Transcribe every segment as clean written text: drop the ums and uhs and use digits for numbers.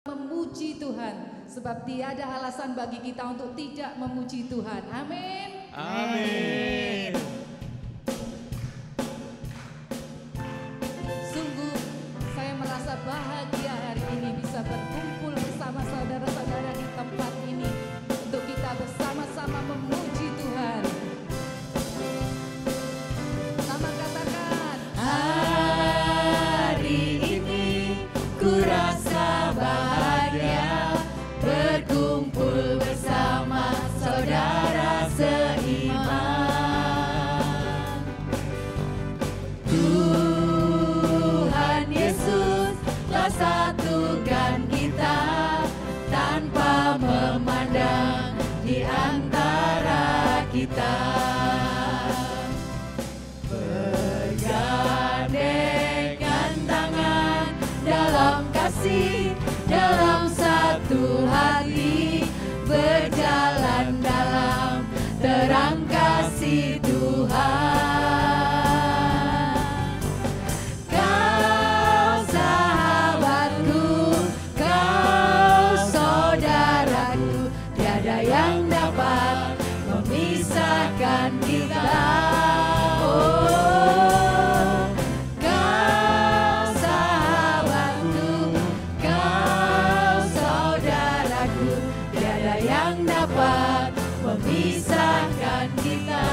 memuji Tuhan, sebab tiada alasan bagi kita untuk tidak memuji Tuhan. Amin. Amin. Sungguh saya merasa bahagia hari ini bisa berkumpul bersama saudara-saudara di tempat ini untuk kita bersama-sama memuji Tuhan. Sama katakan, hari ini ku rasa bahagia berkumpul bersama saudara seiman. Tuhan Yesus telah satukan kita tanpa memandang di antara kita. Bergandengan tangan dalam kasih, dalam satu hati, berjalan dalam terang kasih Tuhan. Kau sahabatku, kau saudaraku, tiada yang dapat memisahkan kita. Oh, kau sahabatku, kau saudaraku, tiada yang dapat memisahkan kita.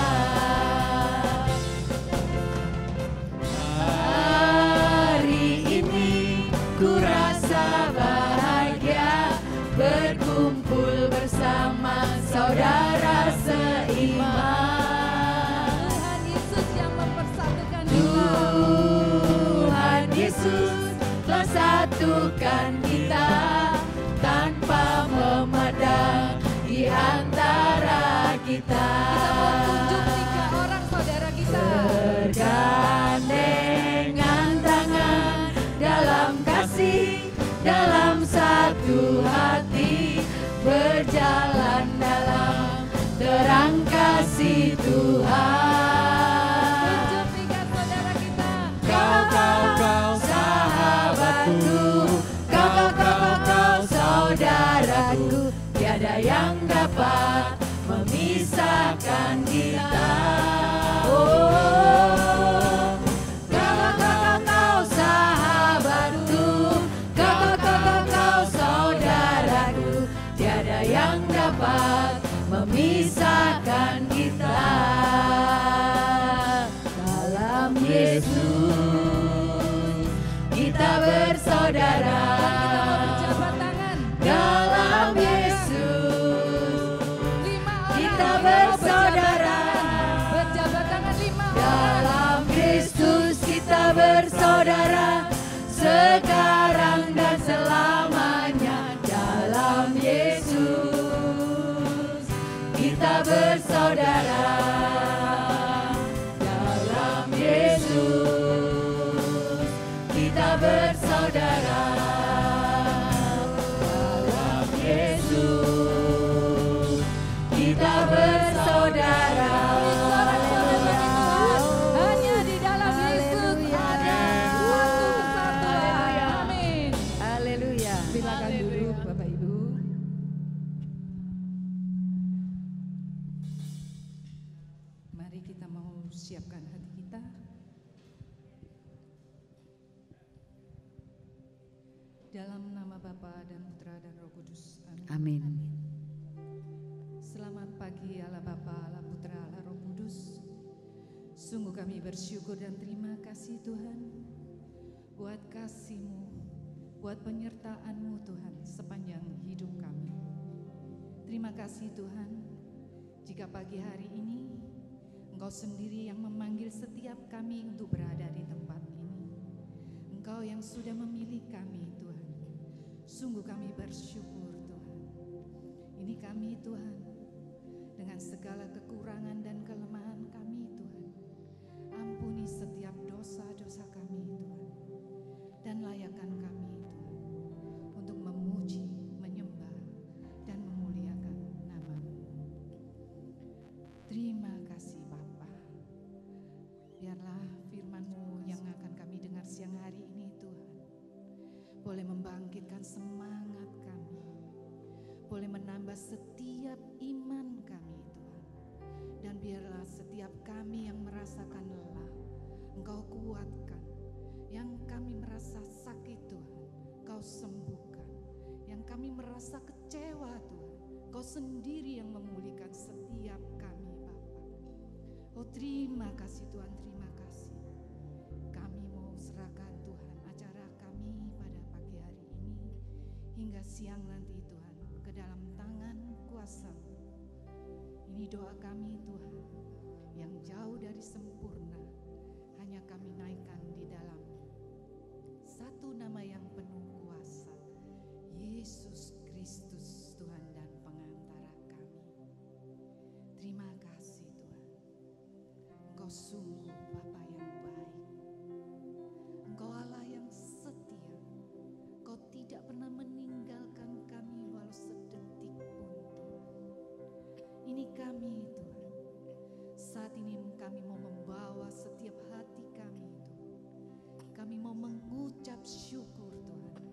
Hari ini ku rasa bahagia berkumpul bersama saudara seiman. Tuhan Yesus yang mempersatukan kita. Tuhan Yesus telah satukan kita tanpa memandang di antara kita. Kita mau tunjuk 3 orang saudara kita. Bergandengan tangan dalam kasih, dalam satu hati, berjalan dalam terang kasih Tuhan. Tunjuk 3 saudara kita. Kau sahabatku, kau saudaraku, tiada yang dapat memisahkan kita. Oh, kau sahabatku, kau saudaraku, tiada yang dapat memisahkan kita. Dalam Yesus kita bersaudara. Dalam Yesus kita bersaudara. Berjabat tangan 5 orang. Dalam Kristus kita bersaudara, sekarang dan selamanya. Dalam Yesus kita bersaudara. Dalam Yesus kita bersaudara. Dalam Yesus kita bersaudara. Hanya di dalam Yesus ada satu kesatuan. Amin. Haleluya. Silakan duduk Bapak Ibu. Mari kita mau siapkan hati kita. Dalam nama Bapa dan Putra dan Roh Kudus. Amin. Amin. Selamat pagi Allah Bapa, Allah Putra, Allah Roh Kudus. Sungguh kami bersyukur dan terima kasih Tuhan buat kasih-Mu, buat penyertaan-Mu Tuhan sepanjang hidup kami. Terima kasih Tuhan, jika pagi hari ini Engkau sendiri yang memanggil setiap kami untuk berada di tempat ini. Engkau yang sudah memilih kami Tuhan. Sungguh kami bersyukur Tuhan. Ini kami Tuhan, dengan segala kekurangan dan kelemahan kami Tuhan. Ampuni setiap dosa-dosa kami Tuhan. Dan layakkan kami Tuhan untuk memuji, menyembah, dan memuliakan nama-Mu. Terima kasih Bapa. Biarlah firman-Mu yang akan kami dengar siang hari ini Tuhan boleh membangkitkan semangat tambah setiap iman kami Tuhan. Dan biarlah setiap kami yang merasakan lelah, Engkau kuatkan. Yang kami merasa sakit Tuhan, Kau sembuhkan. Yang kami merasa kecewa Tuhan, Kau sendiri yang memulihkan setiap kami Bapa. Oh terima kasih Tuhan, terima kasih. Kami mau serahkan Tuhan acara kami pada pagi hari ini hingga siang nanti Tuhan ke dalam tangan kuasa-Mu. Ini doa kami Tuhan yang jauh dari sempurna, hanya kami naikkan di dalam satu nama yang penuh kuasa, Yesus Kristus Tuhan dan pengantara kami. Terima kasih Tuhan, Engkau sungguh Bapa yang baik, Engkau Allah yang setia, Engkau tidak pernah meninggalkan kami walau sedetik pun Tuhan. Ini kami Tuhan, saat ini kami mau membawa setiap hati kami Tuhan. Kami mau mengucap syukur Tuhan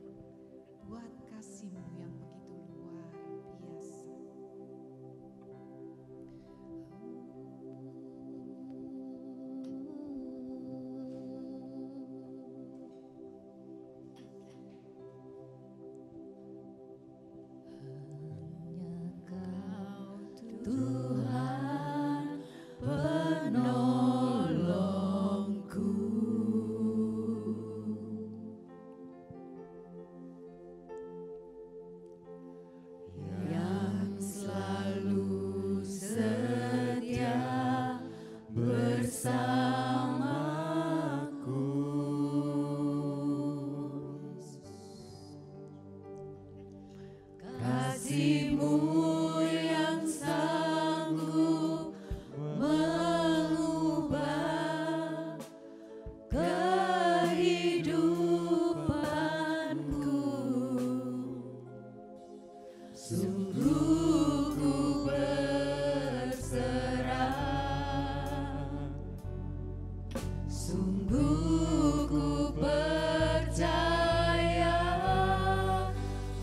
buat kasih-Mu yang begitu luar biasa. Tuhan penolongku, yang selalu setia bersamaku. Kasih-Mu yang sanggup mengubah kehidupanku. Sungguh ku berserah, sungguh ku percaya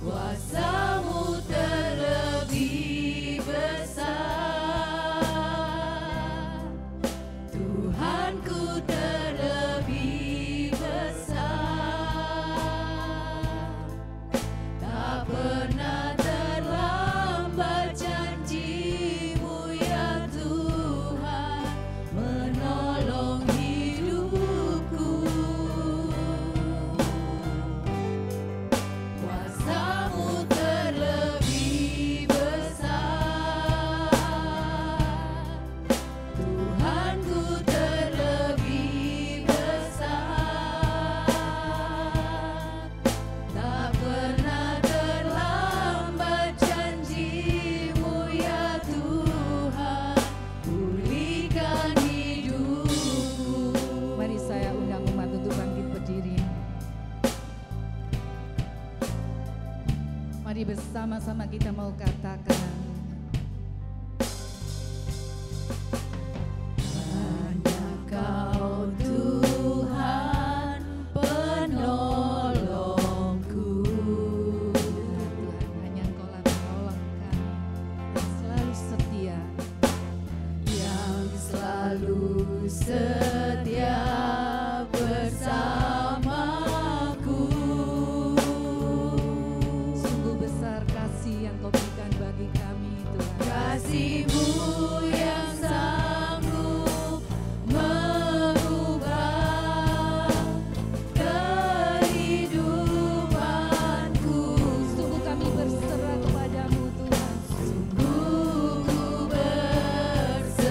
kuasa-Mu terlebih besar, Tuhanku terlebih besar. Tak pernah terlambat janji-Mu ya Tuhan, menolong hidupku. Kuasa-Mu terlebih besar, Tuhanku terlebih besar. Tak pernah terlambat janji-Mu ya Tuhan, pulihkan hidupku. Mari saya undang umat untuk bangkit berdiri. Mari bersama-sama kita mau katakan, Hanya Kau Tuhan penolongku, Tuhan hanya Engkaulah penolong kami yang selalu setia. yang selalu setia bersamaku. Sungguh besar kasih yang Kau berikan bagi kami Tuhan. Kasih-Mu yang sanggup mengubah kehidupanku. Sungguh kami berserah kepadamu Tuhan. Sungguh ku berserah,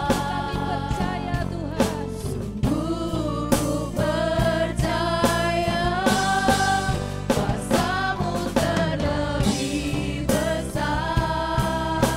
Kami percaya Tuhan. sungguh ku percaya kuasa-Mu terlebih besar,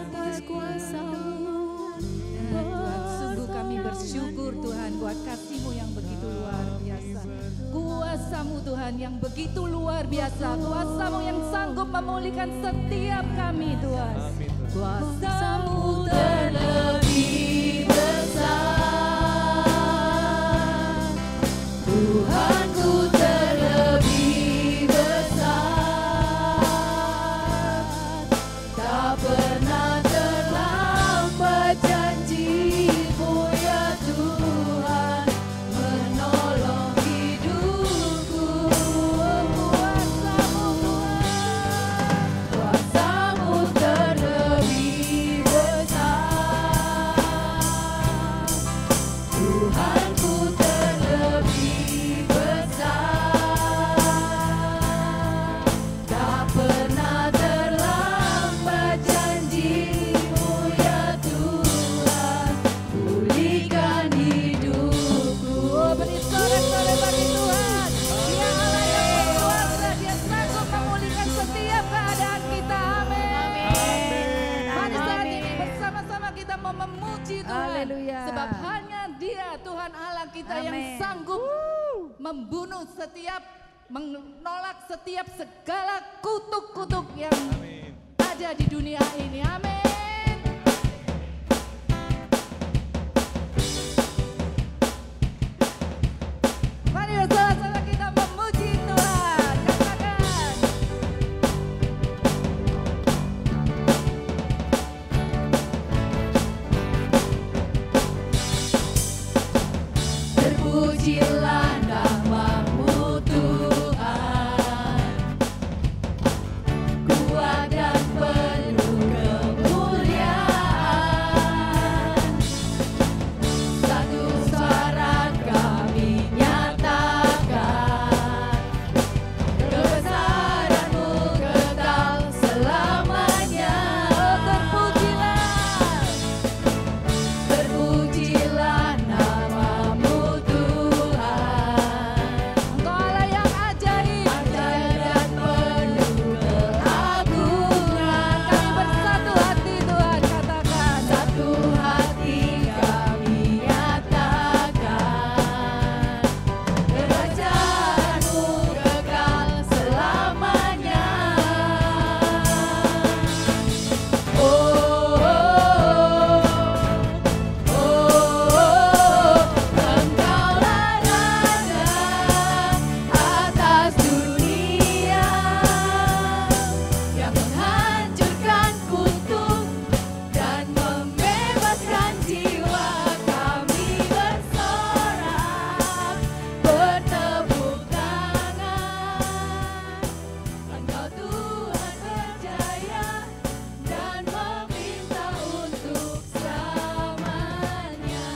atas kuasa-Mu. Tuhan, sungguh kami bersyukur Tuhan buat kasih-Mu yang begitu luar biasa. Kuasa-Mu Tuhan yang begitu luar biasa. Kuasa-Mu yang sanggup memulihkan setiap kami Tuhan. Kuasa-Mu Terlebih besar, Tuhanku terlebih besar, tak pernah terlambat janji-Mu ya Tuhan, menolong hidupku. Kuasa-Mu terlebih besar, Tuhanku terlebih besar, tak pernah terlambat janji-Mu ya Tuhan, pulihkan hidupku. Beri sorak-sorai bagi Tuhan. Dia Allah yang berkuasa, Dia sanggup memulihkan setiap keadaan kita. Amin. Mari saat ini bersama-sama kita mau memuji Tuhan. Haleluya. Sebab hanya Dia Tuhan Allah kita yang Amin. sanggup membunuh menolak setiap segala kutuk-kutuk yang ada di dunia ini. Amin. Mari bersama-sama kita memuji Tuhan. Katakan. Terpujilah nama-Mu Tuhan, kuat dan penuh kemuliaan. Satu suara kami nyatakan, kebesaran-Mu kekal selamanya. Terpujilah nama-Mu Tuhan, Engkau Allah yang ajaib. ajaib dan penuh keagungan. Kami bersatu hati Tuhan, katakan. Satu hati kami nyatakan, kerajaan-Mu kekal selamanya. Oh, Engkaulah Raja atas dunia, yang menghancurkan kutuk dan membebaskan jiwa. Kami bersorak, bertepuk tangan. Engkau Tuhan berjaya dan meminta untuk selamanya.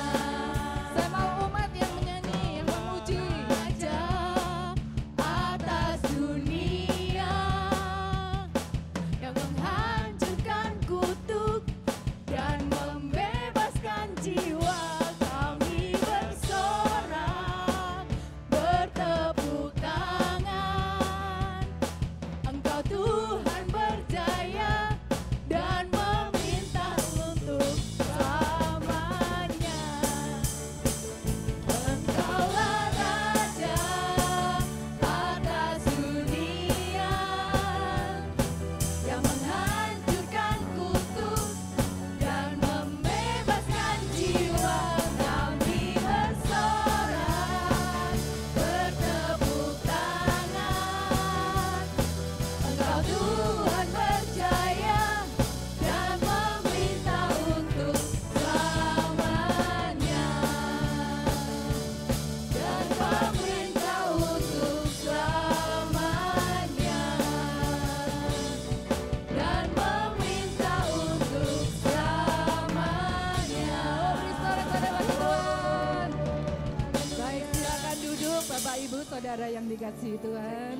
Saya mau umat yang menyanyi, yang memuji. Raja atas dunia, yang menghancurkan kutuk dan membebaskan jiwa. Kami bersorak, bertepuk tangan. Engkau Tuhan berjaya dan meminta untuk selamanya. Engkaulah Raja atas dunia, yang menghancurkan kutuk dan membebaskan jiwa. Kami bersorak, bertepuk tangan. Engkau Tuhan berjaya dan meminta untuk selamanya. Dan meminta untuk selamanya. Dan meminta untuk selamanya. Beri sorak-sorai bagi Tuhan. Baik, silakan duduk Bapak Ibu Saudara yang dikasihi Tuhan.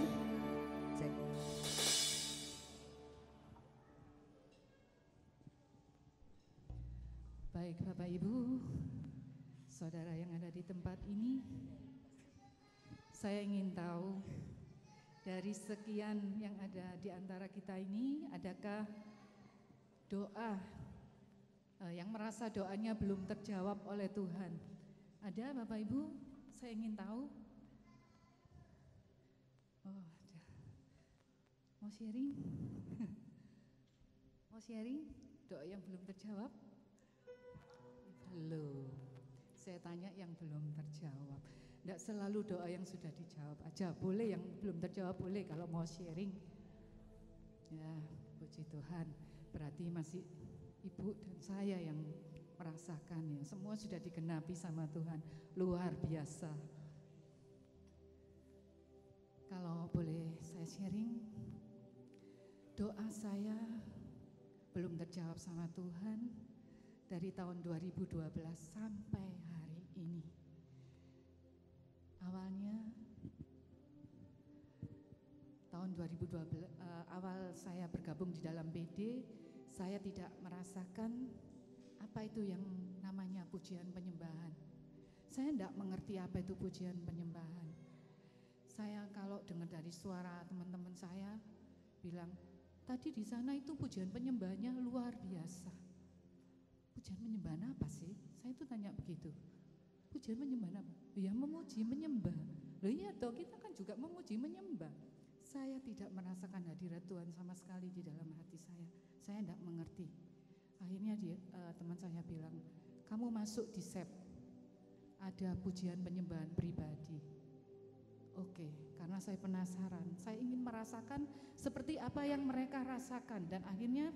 Baik Bapak Ibu, Saudara yang ada di tempat ini, saya ingin tahu Dari sekian yang ada di antara kita ini, adakah doa yang merasa doanya belum terjawab oleh Tuhan? Ada Bapak Ibu? Saya ingin tahu. Oh, ada. Mau sharing? Mau sharing doa yang belum terjawab? Belum. Saya tanya yang belum terjawab. Tidak selalu doa yang sudah dijawab aja. Boleh yang belum terjawab, boleh kalau mau sharing. Ya, puji Tuhan. Berarti masih Ibu dan saya yang merasakan ya. Semua sudah digenapi sama Tuhan. Luar biasa. Kalau boleh saya sharing, doa saya belum terjawab sama Tuhan dari tahun 2012 sampai hari ini. Awalnya tahun 2012 awal saya bergabung di dalam PD, saya tidak merasakan apa itu yang namanya pujian penyembahan. Saya tidak mengerti apa itu pujian penyembahan. Saya kalau dengar dari suara teman-teman saya bilang, tadi di sana itu pujian penyembahannya luar biasa. Pujian penyembahan apa sih? Saya itu tanya begitu. Pujian menyembah apa? Ya memuji, menyembah. Loh iya toh, kita kan juga memuji, menyembah. Saya tidak merasakan hadirat Tuhan sama sekali di dalam hati saya. Saya tidak mengerti. Akhirnya teman saya bilang, kamu masuk di SEP, ada pujian penyembahan pribadi. Oke, karena saya penasaran, saya ingin merasakan seperti apa yang mereka rasakan. Dan akhirnya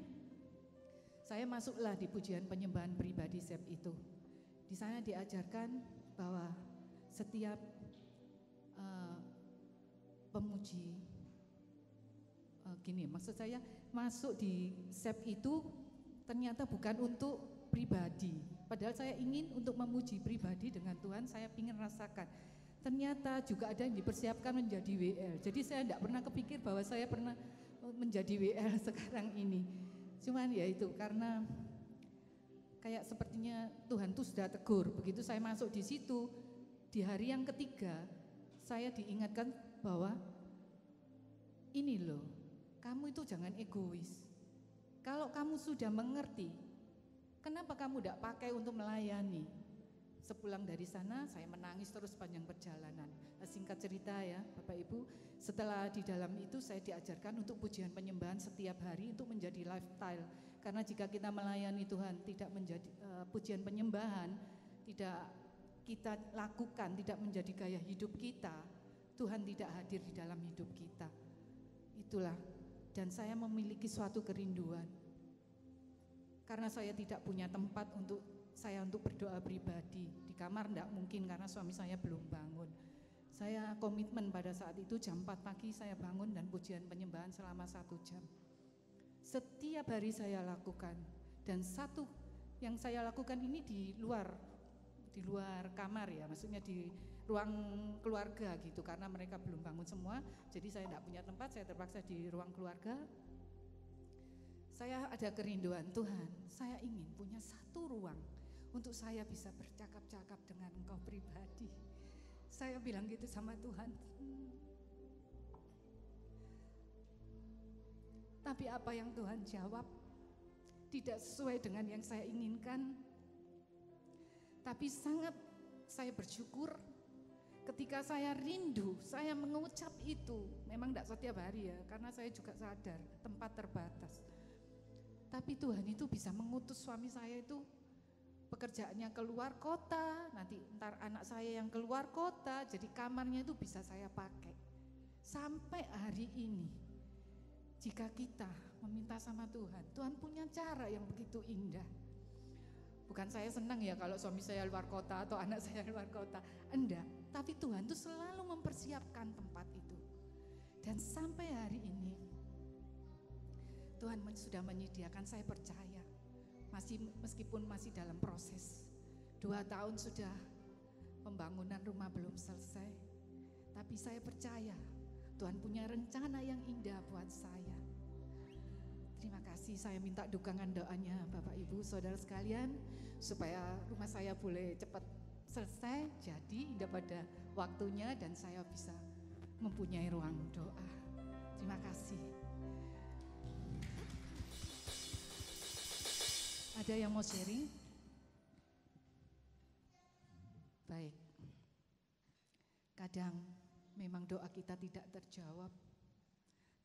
saya masuklah di pujian penyembahan pribadi SEP itu. Di sana diajarkan bahwa setiap pemuji, gini maksud saya, masuk di SEP itu ternyata bukan untuk pribadi. Padahal saya ingin untuk memuji pribadi dengan Tuhan, saya ingin rasakan. Ternyata juga ada yang dipersiapkan menjadi WL. Jadi saya tidak pernah kepikir bahwa saya pernah menjadi WL sekarang ini. Cuman ya itu karena kayak sepertinya Tuhan tuh sudah tegur. Begitu saya masuk di situ, di hari yang ketiga, saya diingatkan bahwa ini loh, kamu itu jangan egois. Kalau kamu sudah mengerti, kenapa kamu tidak pakai untuk melayani? Sepulang dari sana, saya menangis terus panjang perjalanan. Singkat cerita ya, Bapak Ibu, setelah di dalam itu saya diajarkan untuk pujian penyembahan setiap hari untuk menjadi lifestyle. Karena jika kita melayani Tuhan tidak menjadi pujian penyembahan, tidak kita lakukan, tidak menjadi gaya hidup kita, Tuhan tidak hadir di dalam hidup kita. Itulah, dan saya memiliki suatu kerinduan. Karena saya tidak punya tempat untuk berdoa pribadi. Di kamar tidak mungkin karena suami saya belum bangun. Saya komitmen pada saat itu jam 4 pagi saya bangun dan pujian penyembahan selama 1 jam. Setiap hari saya lakukan, dan satu yang saya lakukan ini di luar kamar ya, maksudnya di ruang keluarga gitu, karena mereka belum bangun semua, jadi saya tidak punya tempat, saya terpaksa di ruang keluarga. Saya ada kerinduan, Tuhan, saya ingin punya satu ruang untuk saya bisa bercakap-cakap dengan Engkau pribadi. Saya bilang gitu sama Tuhan. Tapi apa yang Tuhan jawab tidak sesuai dengan yang saya inginkan. Tapi sangat saya bersyukur ketika saya rindu, saya mengucap itu. Memang tidak setiap hari ya, karena saya juga sadar tempat terbatas. Tapi Tuhan itu bisa mengutus suami saya itu pekerjaannya keluar kota, nanti ntar anak saya yang keluar kota, jadi kamarnya itu bisa saya pakai. Sampai hari ini, jika kita meminta sama Tuhan, Tuhan punya cara yang begitu indah. Bukan saya senang ya kalau suami saya luar kota atau anak saya luar kota, enggak. Tapi Tuhan tuh selalu mempersiapkan tempat itu. Dan sampai hari ini, Tuhan sudah menyediakan, saya percaya. Meskipun masih dalam proses. 2 tahun sudah pembangunan rumah belum selesai. Tapi saya percaya Tuhan punya rencana yang indah buat saya. Terima kasih, saya minta dukungan doanya Bapak Ibu Saudara sekalian supaya rumah saya boleh cepat selesai, jadi indah pada waktunya dan saya bisa mempunyai ruang doa. Terima kasih. Ada yang mau sharing? Baik. Kadang memang doa kita tidak terjawab,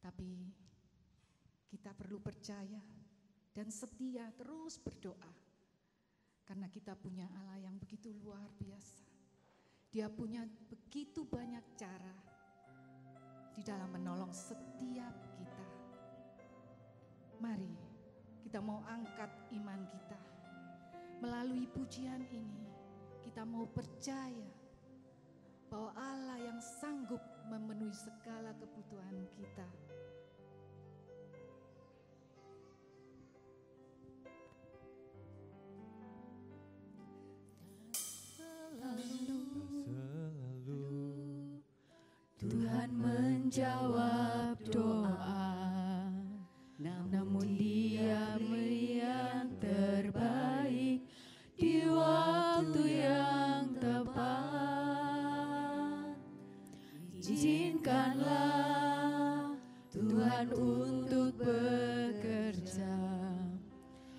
tapi kita perlu percaya dan setia terus berdoa. Karena kita punya Allah yang begitu luar biasa. Dia punya begitu banyak cara di dalam menolong setiap kita. Mari kita mau angkat iman kita. Melalui pujian ini kita mau percaya bahwa Allah yang sanggup memenuhi segala kebutuhan kita. Tuhan menjawab doa, namun Dia yang terbaik di waktu yang tepat. Izinkanlah Tuhan untuk bekerja,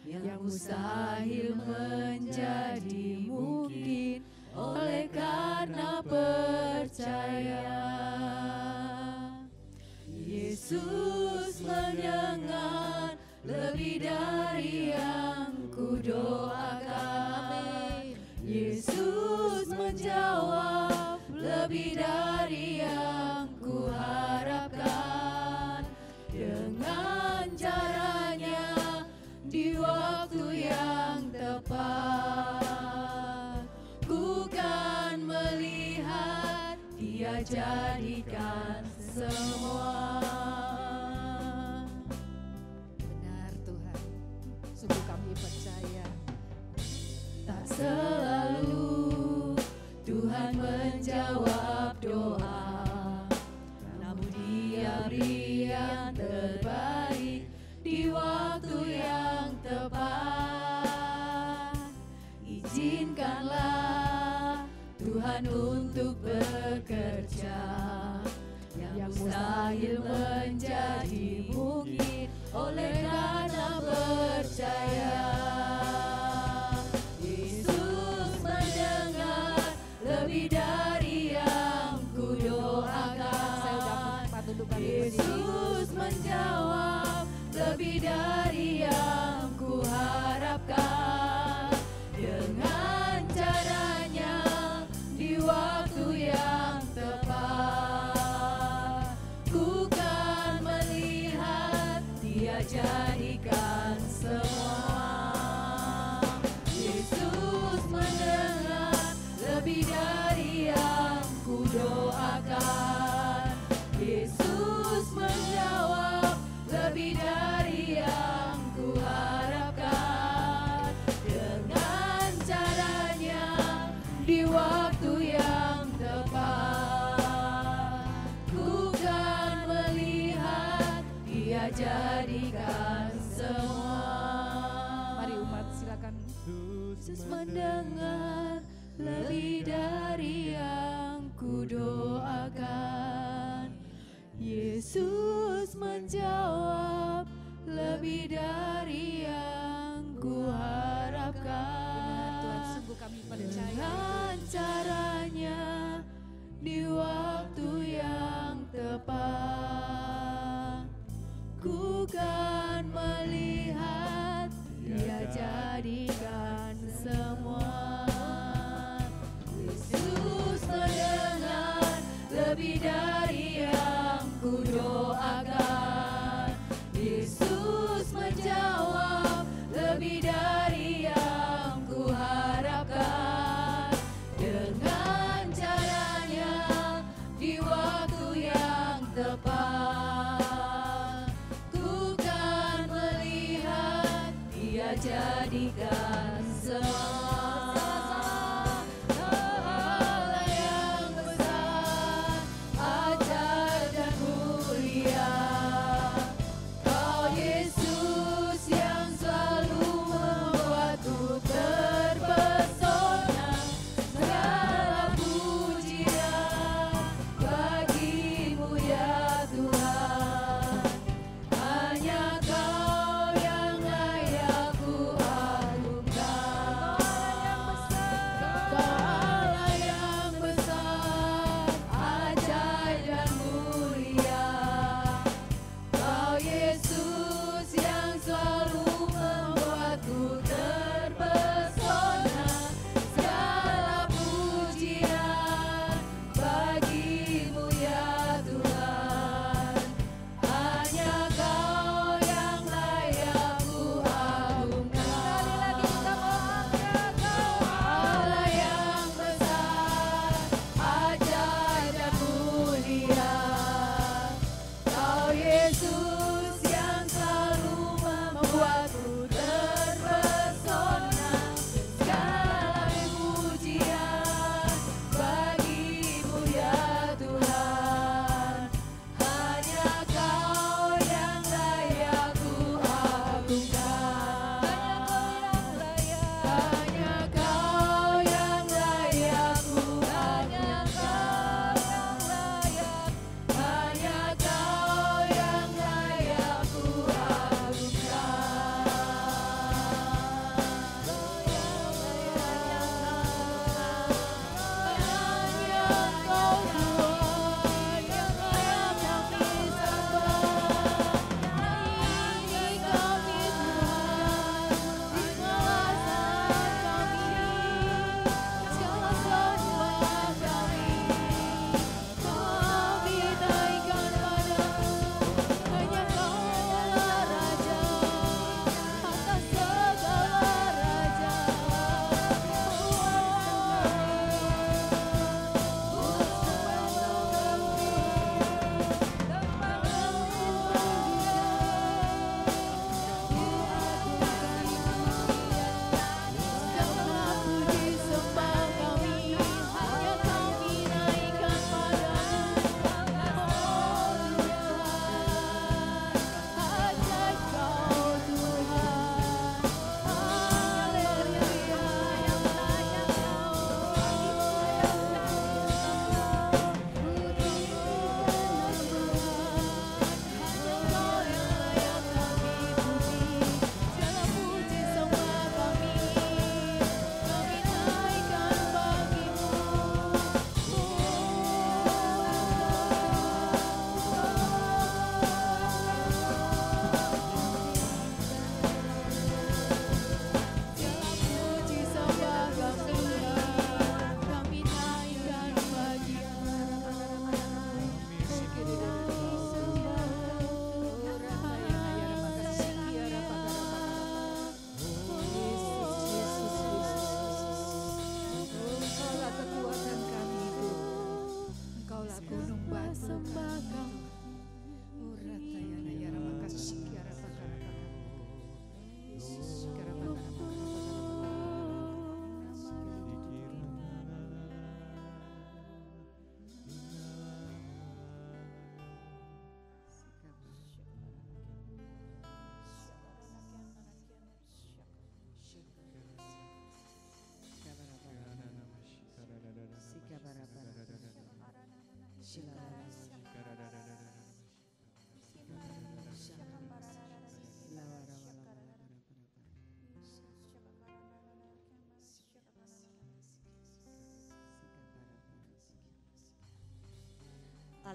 yang mustahil menjadi mungkin oleh karena percaya. Yesus mendengar lebih dari yang kudoakan. Yesus menjawab lebih dari yang kuharapkan. Dengan caranya di waktu yang tepat, ku kan melihat Dia jadikan semua. Benar Tuhan, sungguh kami percaya. Tak selalu Tuhan menjawab doa, namun Dia beri yang terbaik di waktu yang tepat. Izinkanlah Tuhan untuk bekerja, yang mustahil menjadi mungkin oleh karena percaya. Yesus mendengar lebih dari yang kudoakan. Yesus menjawab lebih dari yang kuharapkan. Dengan caranya di waktu yang tepat, ku kan melihat Dia jadikan semua. Yesus mendengar lebih dari yang kudoakan. Yesus menjawab lebih dari yang kuharapkan. Dengan caranya di waktu yang tepat, ku kan melihat Dia jadikan semua. Mari umat silakan. Yesus mendengar lebih dari yang kudoakan. Yesus menjawab lebih dari yang kuharapkan. Tuhan, sungguh kami percaya. Dengan caranya di waktu yang tepat, ku kan melihat Dia jadikan semua. Yesus mendengar lebih dari yang kudoakan. Yesus menjawab lebih dari yang kuharapkan. Dengan caranya di waktu yang tepat, ku kan melihat Dia jadikan semua. Allah yang besar, ajaib dan mulia, Kau Yesus yang selalu membuatku terpesona. Segala pujian bagimu ya Tuhan.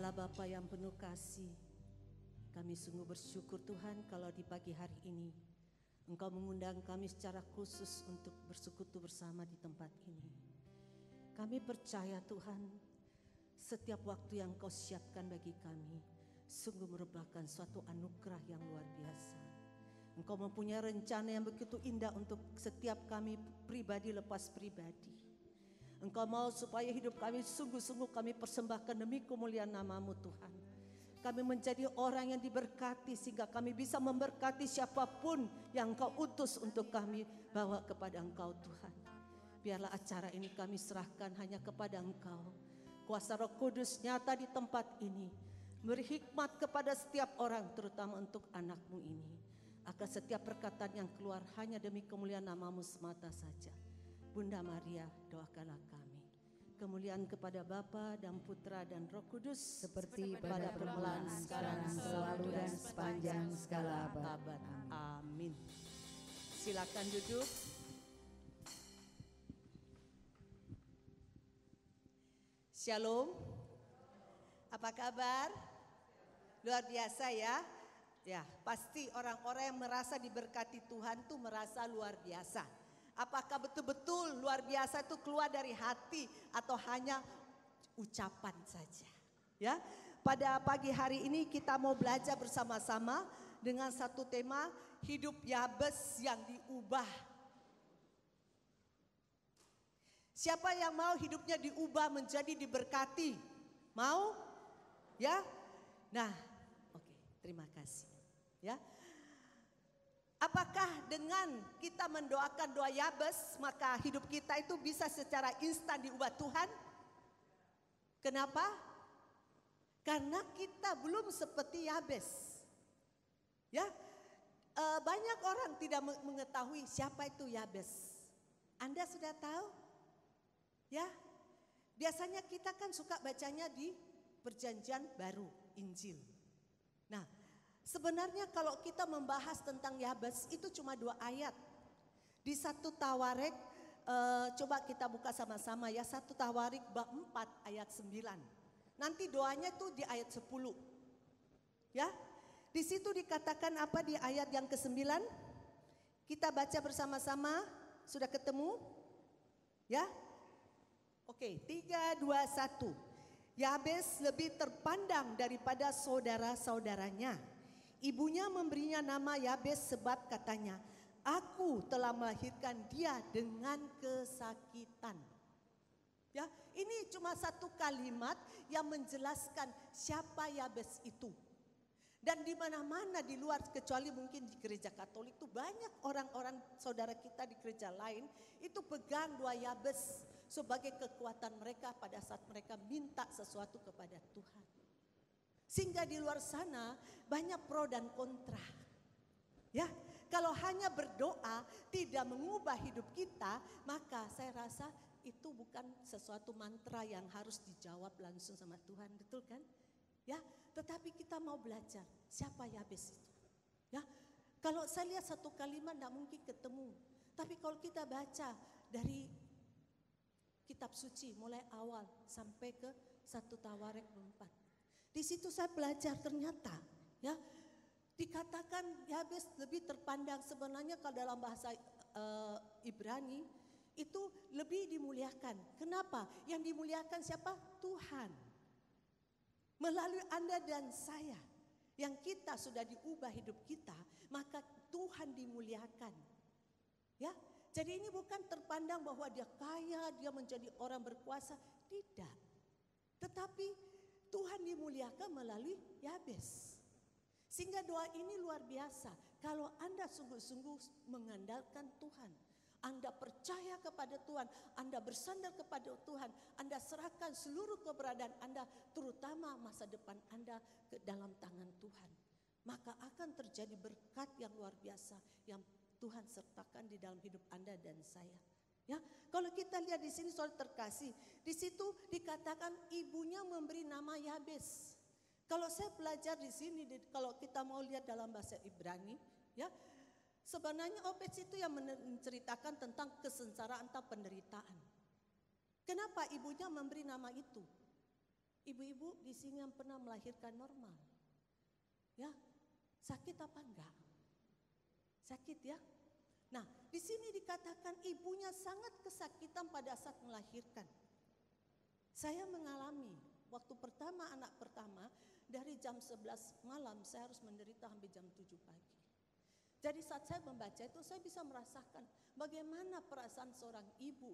Allah Bapa yang penuh kasih, kami sungguh bersyukur Tuhan kalau di pagi hari ini Engkau mengundang kami secara khusus untuk bersekutu bersama di tempat ini. Kami percaya Tuhan, setiap waktu yang Kau siapkan bagi kami sungguh merupakan suatu anugerah yang luar biasa. Engkau mempunyai rencana yang begitu indah untuk setiap kami pribadi lepas pribadi. Engkau mau supaya hidup kami sungguh-sungguh kami persembahkan demi kemuliaan nama-Mu Tuhan. Kami menjadi orang yang diberkati sehingga kami bisa memberkati siapapun yang Engkau utus untuk kami bawa kepada Engkau Tuhan. Biarlah acara ini kami serahkan hanya kepada Engkau. Kuasa Roh Kudus nyata di tempat ini. Beri hikmat kepada setiap orang terutama untuk anak-Mu ini. Agar setiap perkataan yang keluar hanya demi kemuliaan nama-Mu semata saja. Bunda Maria, doakanlah kami. Kemuliaan kepada Bapa dan Putra dan Roh Kudus seperti pada permulaan, sekarang, selalu dan sepanjang segala abad. Amin. Silakan duduk. Shalom. Apa kabar? Luar biasa ya. Ya, pasti orang-orang yang merasa diberkati Tuhan tuh merasa luar biasa. Apakah betul-betul luar biasa itu keluar dari hati atau hanya ucapan saja? Ya, pada pagi hari ini kita mau belajar bersama-sama dengan satu tema hidup Yabes yang diubah. Siapa yang mau hidupnya diubah menjadi diberkati? Mau? Ya? Nah, oke, terima kasih. Ya. Apakah dengan kita mendoakan doa Yabes maka hidup kita itu bisa secara instan diubah Tuhan? Kenapa? Karena kita belum seperti Yabes. Ya, banyak orang tidak mengetahui siapa itu Yabes. Anda sudah tahu? Ya, biasanya kita kan suka bacanya di Perjanjian Baru, Injil. Nah, sebenarnya kalau kita membahas tentang Yabes itu cuma 2 ayat. Di 1 Tawarik, coba kita buka sama-sama ya, 1 Tawarik bab 4 ayat 9. Nanti doanya tuh di ayat 10. Ya, di situ dikatakan apa di ayat yang ke-9? Kita baca bersama-sama, sudah ketemu? Ya? Oke, 3, 2, 1. Yabes lebih terpandang daripada saudara-saudaranya. Ibunya memberinya nama Yabes sebab katanya, aku telah melahirkan dia dengan kesakitan. Ya, ini cuma satu kalimat yang menjelaskan siapa Yabes itu. Dan di mana-mana di luar kecuali mungkin di gereja Katolik itu banyak orang-orang saudara kita di gereja lain itu pegang 2 Yabes sebagai kekuatan mereka pada saat mereka minta sesuatu kepada Tuhan. Sehingga di luar sana banyak pro dan kontra. Ya, kalau hanya berdoa tidak mengubah hidup kita, maka saya rasa itu bukan sesuatu mantra yang harus dijawab langsung sama Tuhan, betul kan? Ya, tetapi kita mau belajar siapa Yabes itu. Ya, kalau saya lihat satu kalimat tidak mungkin ketemu. Tapi kalau kita baca dari kitab suci mulai awal sampai ke 1 Tawarik 4. Di situ saya belajar ternyata ya dikatakan Yabes lebih terpandang sebenarnya kalau dalam bahasa Ibrani itu lebih dimuliakan. Kenapa? Yang dimuliakan siapa? Tuhan. Melalui Anda dan saya yang kita sudah diubah hidup kita, maka Tuhan dimuliakan. Ya, jadi ini bukan terpandang bahwa dia kaya, dia menjadi orang berkuasa, tidak. Tetapi Tuhan dimuliakan melalui Yabes. Sehingga doa ini luar biasa. Kalau Anda sungguh-sungguh mengandalkan Tuhan, Anda percaya kepada Tuhan, Anda bersandar kepada Tuhan, Anda serahkan seluruh keberadaan Anda, terutama masa depan Anda ke dalam tangan Tuhan. Maka akan terjadi berkat yang luar biasa yang Tuhan sertakan di dalam hidup Anda dan saya. Ya, kalau kita lihat di sini soal terkasih, di situ dikatakan ibunya memberi nama Yabes. Kalau saya belajar di sini, kalau kita mau lihat dalam bahasa Ibrani, ya, sebenarnya Obed itu yang menceritakan tentang kesengsaraan atau penderitaan. Kenapa ibunya memberi nama itu? Ibu-ibu di sini yang pernah melahirkan normal, ya, sakit apa enggak? Sakit ya. Nah, di sini dikatakan ibunya sangat kesakitan pada saat melahirkan. Saya mengalami waktu pertama anak pertama dari jam 11 malam saya harus menderita sampai jam 7 pagi. Jadi saat saya membaca itu saya bisa merasakan bagaimana perasaan seorang ibu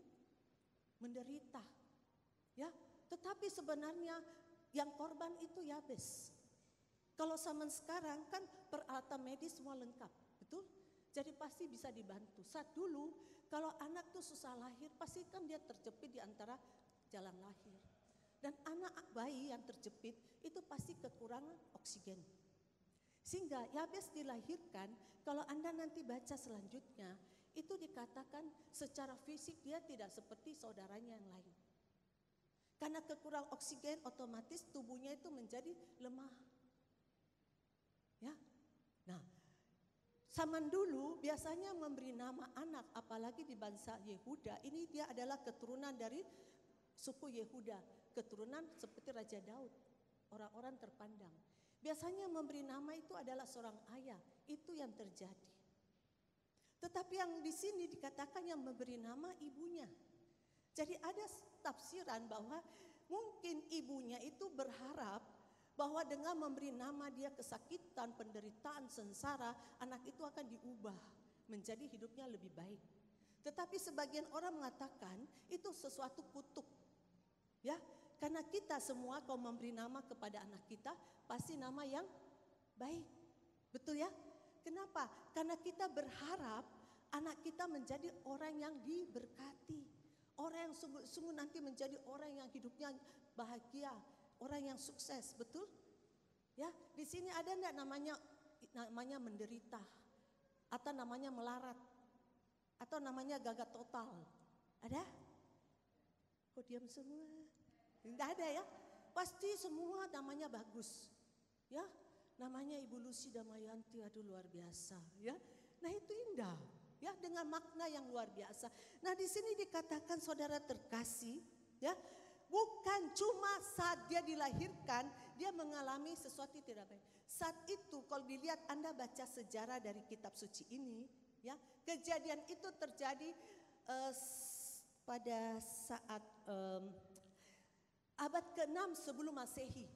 menderita. Ya, tetapi sebenarnya yang korban itu Yabes. Kalau zaman sekarang kan peralatan medis semua lengkap, betul? Jadi pasti bisa dibantu. Saat dulu kalau anak tuh susah lahir pasti kan dia terjepit di antara jalan lahir. Dan anak bayi yang terjepit itu pasti kekurangan oksigen. Sehingga Yabes dilahirkan, kalau Anda nanti baca selanjutnya, itu dikatakan secara fisik dia tidak seperti saudaranya yang lain. Karena kekurangan oksigen otomatis tubuhnya itu menjadi lemah. Ya. Nah, zaman dulu biasanya memberi nama anak, apalagi di bangsa Yehuda, ini dia adalah keturunan dari suku Yehuda, keturunan seperti Raja Daud, orang-orang terpandang. Biasanya memberi nama itu adalah seorang ayah, itu yang terjadi. Tetapi yang di sini dikatakan yang memberi nama ibunya. Jadi ada tafsiran bahwa mungkin ibunya itu berharap bahwa dengan memberi nama dia kesakitan, penderitaan, sengsara, anak itu akan diubah menjadi hidupnya lebih baik. Tetapi sebagian orang mengatakan itu sesuatu kutuk. Ya, karena kita semua kalau memberi nama kepada anak kita pasti nama yang baik. Betul ya? Kenapa? Karena kita berharap anak kita menjadi orang yang diberkati. Orang yang sungguh-sungguh nanti menjadi orang yang hidupnya bahagia, orang yang sukses, betul? Ya, di sini ada enggak namanya menderita atau namanya melarat atau namanya gagal total? Ada? Kok diam semua? Enggak ada ya? Pasti semua namanya bagus. Ya, namanya Ibu Lucy Damayanti, aduh luar biasa, ya. Nah, itu indah. Ya, dengan makna yang luar biasa. Nah, di sini dikatakan saudara terkasih, ya, bukan cuma saat dia dilahirkan dia mengalami sesuatu yang tidak baik. Saat itu kalau dilihat Anda baca sejarah dari kitab suci ini, ya, kejadian itu terjadi pada saat abad ke-6 sebelum Masehi.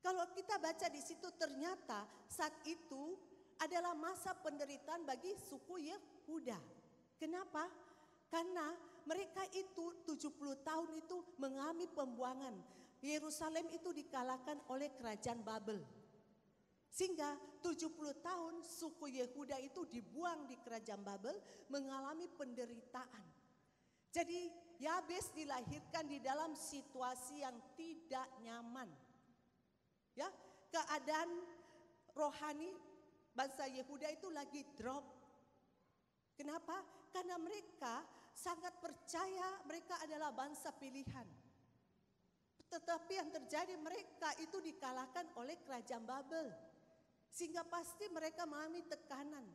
Kalau kita baca di situ ternyata saat itu adalah masa penderitaan bagi suku Yehuda. Kenapa? Karena mereka itu 70 tahun itu mengalami pembuangan. Yerusalem itu dikalahkan oleh kerajaan Babel. Sehingga 70 tahun suku Yehuda itu dibuang di kerajaan Babel mengalami penderitaan. Jadi Yabes dilahirkan di dalam situasi yang tidak nyaman. Ya, keadaan rohani bangsa Yehuda itu lagi drop. Kenapa? Karena mereka sangat percaya mereka adalah bangsa pilihan. Tetapi yang terjadi mereka itu dikalahkan oleh kerajaan Babel. Sehingga pasti mereka mengalami tekanan.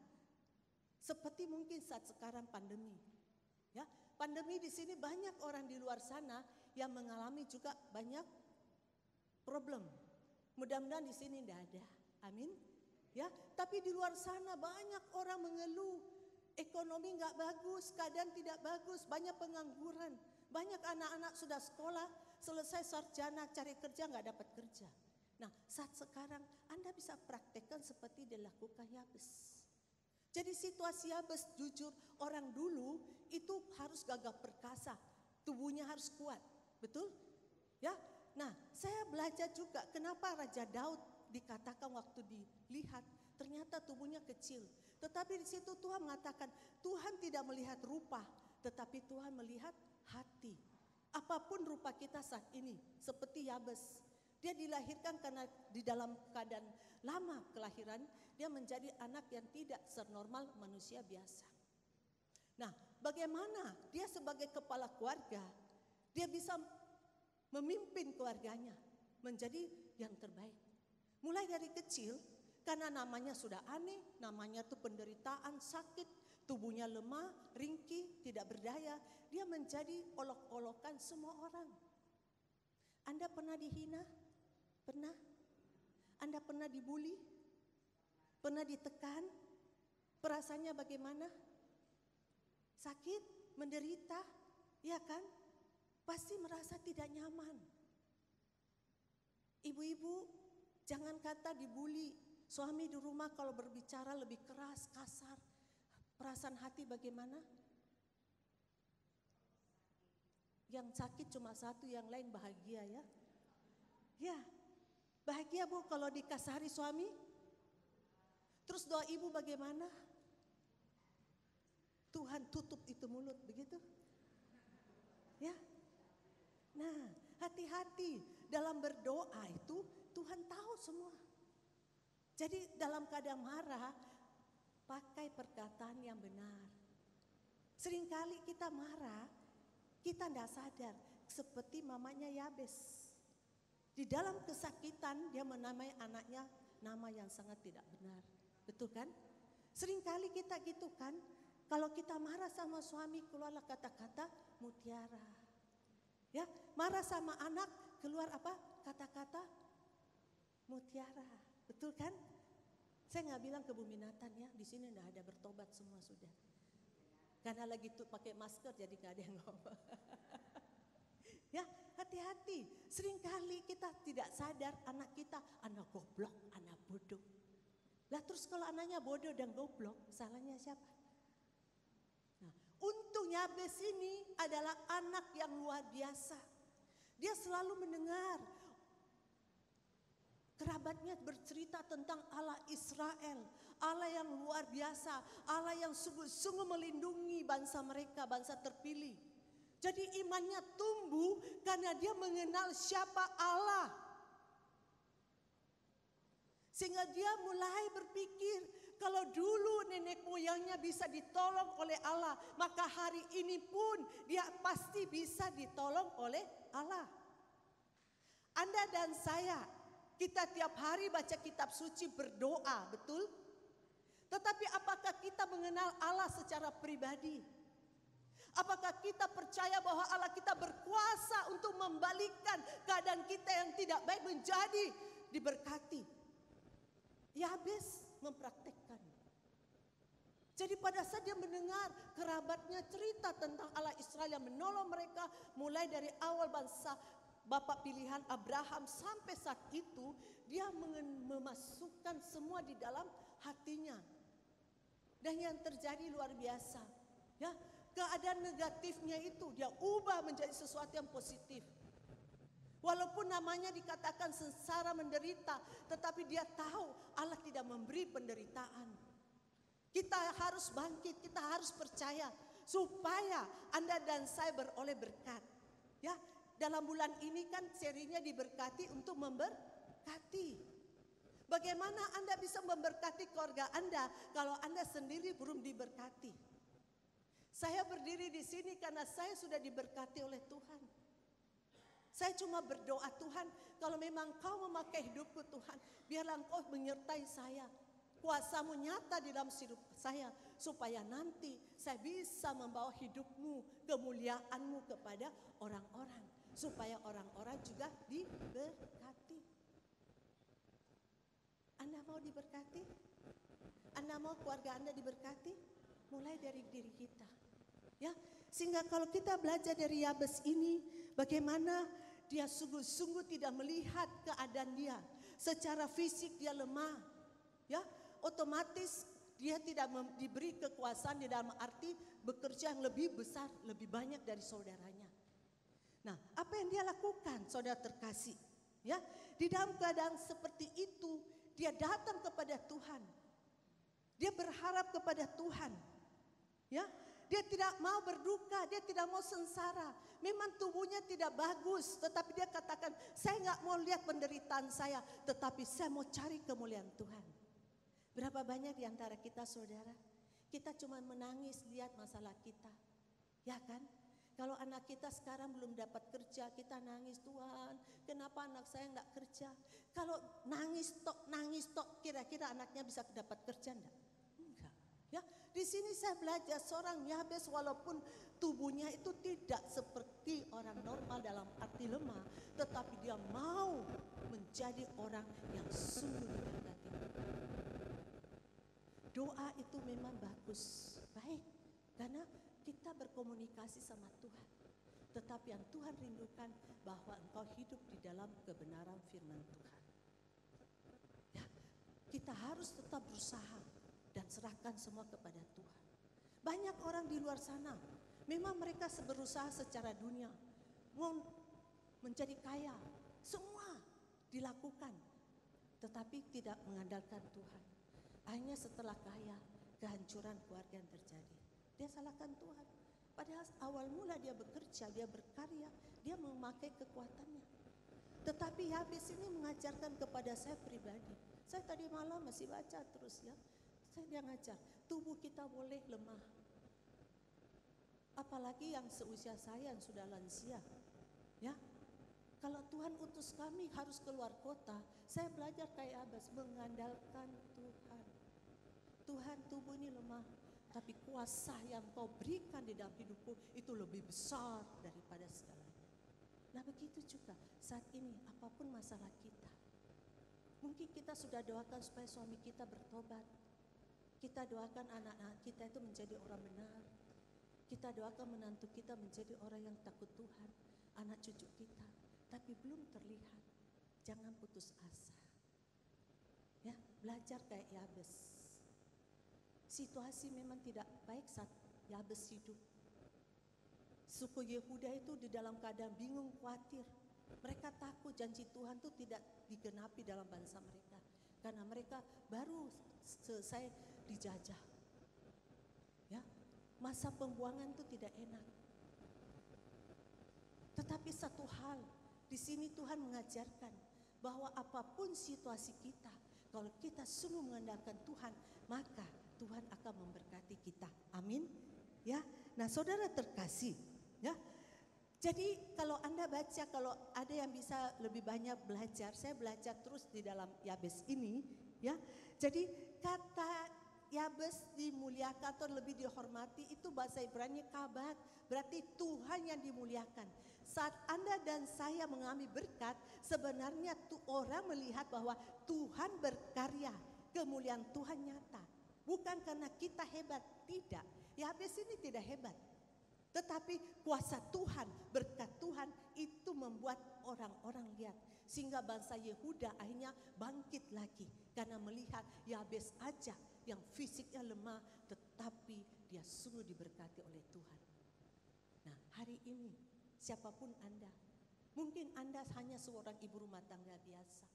Seperti mungkin saat sekarang pandemi. Ya, pandemi di sini banyak orang di luar sana yang mengalami juga banyak problem. Mudah-mudahan di sini tidak ada. Amin. Ya, tapi di luar sana banyak orang mengeluh. Ekonomi enggak bagus, keadaan tidak bagus, banyak pengangguran. Banyak anak-anak sudah sekolah, selesai sarjana cari kerja enggak dapat kerja. Nah, saat sekarang Anda bisa praktekkan seperti dilakukan Yabes. Jadi situasi Yabes jujur orang dulu itu harus gagah perkasa, tubuhnya harus kuat, betul? Ya. Nah, saya belajar juga kenapa Raja Daud dikatakan waktu dilihat ternyata tubuhnya kecil. Tetapi di situ Tuhan mengatakan Tuhan tidak melihat rupa, tetapi Tuhan melihat hati. Apapun rupa kita saat ini, seperti Yabes, dia dilahirkan karena di dalam keadaan lama kelahiran, dia menjadi anak yang tidak senormal manusia biasa. Nah, bagaimana dia sebagai kepala keluarga, dia bisa memimpin keluarganya menjadi yang terbaik. Mulai dari kecil, karena namanya sudah aneh, namanya tuh penderitaan, sakit, tubuhnya lemah, ringkih, tidak berdaya, dia menjadi olok-olokan semua orang. Anda pernah dihina? Pernah? Anda pernah dibully? Pernah ditekan? Perasaannya bagaimana? Sakit? Menderita? Ya kan? Pasti merasa tidak nyaman. Ibu-ibu, jangan kata dibully. Suami di rumah kalau berbicara lebih keras, kasar. Perasaan hati bagaimana? Yang sakit cuma satu, yang lain bahagia ya. Ya, bahagia Bu kalau dikasari suami. Terus doa ibu bagaimana? Tuhan tutup itu mulut, begitu? Ya. Nah, hati-hati dalam berdoa itu Tuhan tahu semua. Jadi dalam keadaan marah, pakai perkataan yang benar. Seringkali kita marah, kita tidak sadar, seperti mamanya Yabes. Di dalam kesakitan dia menamai anaknya nama yang sangat tidak benar. Betul kan? Seringkali kita gitu kan, kalau kita marah sama suami keluarlah kata-kata mutiara. Ya, marah sama anak keluar apa? Kata-kata mutiara. Betul kan? Saya nggak bilang kebuminatan ya, di sini nggak ada bertobat semua sudah. Karena lagi tuh pakai masker jadi nggak ada yang ngomong. Ya, hati-hati. Seringkali kita tidak sadar anak kita anak goblok, anak bodoh. Lah terus kalau anaknya bodoh dan goblok, salahnya siapa? Nah, untung Yabes ini adalah anak yang luar biasa. Dia selalu mendengar kerabatnya bercerita tentang Allah Israel, Allah yang luar biasa, Allah yang sungguh-sungguh melindungi bangsa mereka, bangsa terpilih. Jadi imannya tumbuh karena dia mengenal siapa Allah. Sehingga dia mulai berpikir, kalau dulu nenek moyangnya bisa ditolong oleh Allah, maka hari ini pun dia pasti bisa ditolong oleh Allah. Anda dan saya, kita tiap hari baca kitab suci berdoa, betul? Tetapi apakah kita mengenal Allah secara pribadi? Apakah kita percaya bahwa Allah kita berkuasa untuk membalikkan keadaan kita yang tidak baik menjadi diberkati? Yabes mempraktekkan. Jadi pada saat dia mendengar kerabatnya cerita tentang Allah Israel yang menolong mereka mulai dari awal bangsa Bapak pilihan Abraham sampai saat itu dia memasukkan semua di dalam hatinya. Dan yang terjadi luar biasa. Ya, keadaan negatifnya itu dia ubah menjadi sesuatu yang positif. Walaupun namanya dikatakan sengsara menderita, tetapi dia tahu Allah tidak memberi penderitaan. Kita harus bangkit, kita harus percaya supaya Anda dan saya beroleh berkat. Ya, dalam bulan ini kan serinya diberkati untuk memberkati. Bagaimana Anda bisa memberkati keluarga Anda kalau Anda sendiri belum diberkati? Saya berdiri di sini karena saya sudah diberkati oleh Tuhan. Saya cuma berdoa, Tuhan, kalau memang Kau memakai hidupku Tuhan, biarlah Engkau menyertai saya. Kuasa-Mu nyata di dalam hidup saya, supaya nanti saya bisa membawa hidupmu, kemuliaan-Mu kepada orang-orang. Supaya orang-orang juga diberkati. Anda mau diberkati? Anda mau keluarga Anda diberkati? Mulai dari diri kita. Ya, sehingga kalau kita belajar dari Yabes ini, bagaimana dia sungguh-sungguh tidak melihat keadaan dia. Secara fisik dia lemah. Ya, otomatis dia tidak diberi kekuasaan di dalam arti bekerja yang lebih besar, lebih banyak dari saudaranya. Nah, apa yang dia lakukan, saudara terkasih? Ya, di dalam keadaan seperti itu, dia datang kepada Tuhan. Dia berharap kepada Tuhan. Ya, dia tidak mau berduka, dia tidak mau sengsara. Memang tubuhnya tidak bagus, tetapi dia katakan, saya nggak mau lihat penderitaan saya, tetapi saya mau cari kemuliaan Tuhan. Berapa banyak di antara kita saudara, kita cuma menangis lihat masalah kita. Ya kan? Kalau anak kita sekarang belum dapat kerja, kita nangis, Tuhan, kenapa anak saya nggak kerja? Kalau nangis tok, kira-kira anaknya bisa dapat kerja enggak? Enggak. Ya, di sini saya belajar seorang Yabes walaupun tubuhnya itu tidak seperti orang normal dalam arti lemah, tetapi dia mau menjadi orang yang sungguh diberkati. Doa itu memang bagus, baik, karena kita berkomunikasi sama Tuhan. Tetapi yang Tuhan rindukan bahwa engkau hidup di dalam kebenaran firman Tuhan. Ya, kita harus tetap berusaha dan serahkan semua kepada Tuhan. Banyak orang di luar sana, memang mereka berusaha secara dunia, mau menjadi kaya, semua dilakukan, tetapi tidak mengandalkan Tuhan. Hanya setelah kaya, kehancuran keluarga yang terjadi. Dia salahkan Tuhan. Padahal awal mula dia bekerja, dia berkarya, dia memakai kekuatannya. Tetapi Yabes ini mengajarkan kepada saya pribadi. Saya tadi malam masih baca terus ya. Dia ngajar, tubuh kita boleh lemah. Apalagi yang seusia saya yang sudah lansia. Ya. Kalau Tuhan utus kami harus keluar kota, saya belajar kayak Yabes mengandalkan Tuhan. Tuhan, tubuh ini lemah, tapi kuasa yang kau berikan di dalam hidupku itu lebih besar daripada segalanya. Nah begitu juga saat ini apapun masalah kita. Mungkin kita sudah doakan supaya suami kita bertobat. Kita doakan anak-anak kita itu menjadi orang benar. Kita doakan menantu kita menjadi orang yang takut Tuhan. Anak cucu kita. Tapi belum terlihat. Jangan putus asa. Ya, belajar kayak Yabes. Situasi memang tidak baik saat Yabes hidup. Suku Yehuda itu di dalam keadaan bingung, khawatir. Mereka takut janji Tuhan itu tidak digenapi dalam bangsa mereka. Karena mereka baru selesai dijajah. Ya, masa pembuangan itu tidak enak. Tetapi satu hal, di sini Tuhan mengajarkan bahwa apapun situasi kita, kalau kita sungguh mengandalkan Tuhan, maka Tuhan akan memberkati kita. Amin. Ya. Nah, saudara terkasih, ya. Jadi kalau Anda baca, kalau ada yang bisa lebih banyak belajar, saya belajar terus di dalam Yabes ini, ya. Jadi kata Yabes dimuliakan atau lebih dihormati itu bahasa Ibrani kabat, berarti Tuhan yang dimuliakan. Saat Anda dan saya mengalami berkat, sebenarnya orang melihat bahwa Tuhan berkarya, kemuliaan Tuhan nyata. Bukan karena kita hebat, tidak. Yabes ini tidak hebat. Tetapi kuasa Tuhan, berkat Tuhan itu membuat orang-orang lihat. Sehingga bangsa Yehuda akhirnya bangkit lagi. Karena melihat Yabes aja yang fisiknya lemah, tetapi dia sungguh diberkati oleh Tuhan. Nah hari ini siapapun Anda, mungkin Anda hanya seorang ibu rumah tangga biasa.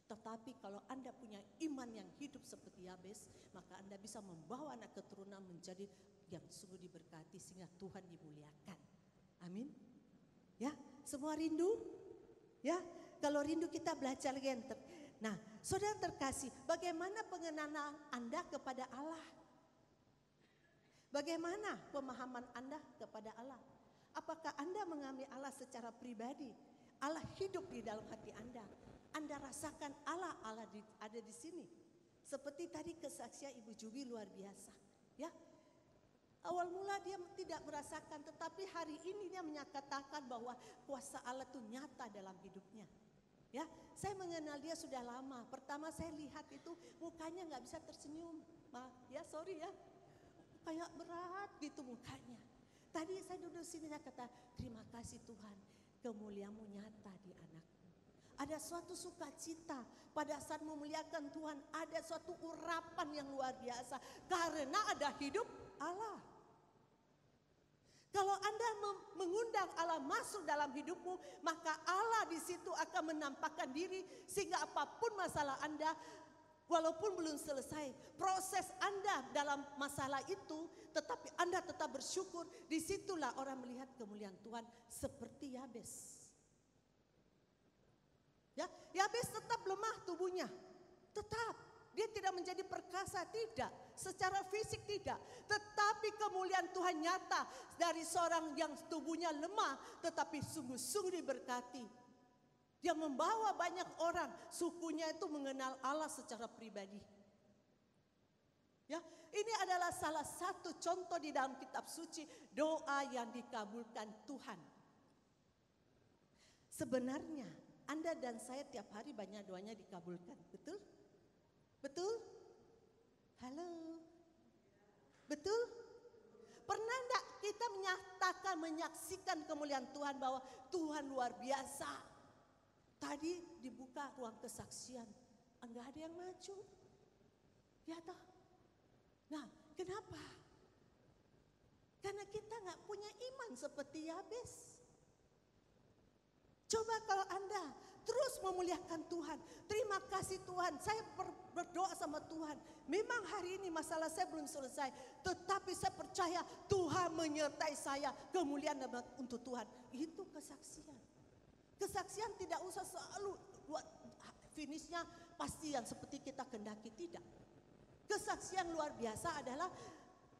Tetapi kalau Anda punya iman yang hidup seperti Yabes, maka Anda bisa membawa anak keturunan menjadi yang sungguh diberkati sehingga Tuhan dimuliakan. Amin. Ya, semua rindu? Ya, kalau rindu kita belajar lagi. Nah, saudara terkasih, bagaimana pengenalan Anda kepada Allah? Bagaimana pemahaman Anda kepada Allah? Apakah Anda mengambil Allah secara pribadi? Allah hidup di dalam hati Anda. Anda rasakan Allah ada di sini. Seperti tadi kesaksian Ibu Jubi luar biasa. Ya, awal mula dia tidak merasakan, tetapi hari ini dia menyatakan bahwa kuasa Allah itu nyata dalam hidupnya. Ya, saya mengenal dia sudah lama. Pertama saya lihat itu mukanya nggak bisa tersenyum. Ya sorry ya, kayak berat gitu mukanya. Tadi saya duduk sini saya kata terima kasih Tuhan, kemuliaan-Mu nyata di anakku. Ada suatu sukacita pada saat memuliakan Tuhan, ada suatu urapan yang luar biasa karena ada hidup Allah. Kalau Anda mengundang Allah masuk dalam hidupmu, maka Allah di situ akan menampakkan diri sehingga apapun masalah Anda, walaupun belum selesai proses Anda dalam masalah itu, tetapi Anda tetap bersyukur. Disitulah orang melihat kemuliaan Tuhan seperti Yabes. Ya, Yabes tetap lemah tubuhnya, tetap dia tidak menjadi perkasa, tidak, secara fisik tidak, tetapi kemuliaan Tuhan nyata dari seorang yang tubuhnya lemah, tetapi sungguh-sungguh diberkati. Dia membawa banyak orang, sukunya itu mengenal Allah secara pribadi. Ya, Ini adalah salah satu contoh di dalam kitab suci doa yang dikabulkan Tuhan. Sebenarnya Anda dan saya tiap hari banyak doanya dikabulkan, betul? Betul? Halo? Betul? Pernah enggak kita menyatakan, menyaksikan kemuliaan Tuhan bahwa Tuhan luar biasa? Tadi dibuka ruang kesaksian, enggak ada yang maju. Ya toh? Nah, kenapa? Karena kita enggak punya iman seperti Yabes. Coba kalau Anda terus memuliakan Tuhan. Terima kasih Tuhan, saya berdoa sama Tuhan. Memang hari ini masalah saya belum selesai, tetapi saya percaya Tuhan menyertai saya. Kemuliaan untuk Tuhan. Itu kesaksian. Kesaksian tidak usah selalu finishnya pasti yang seperti kita kendaki, tidak. Kesaksian luar biasa adalah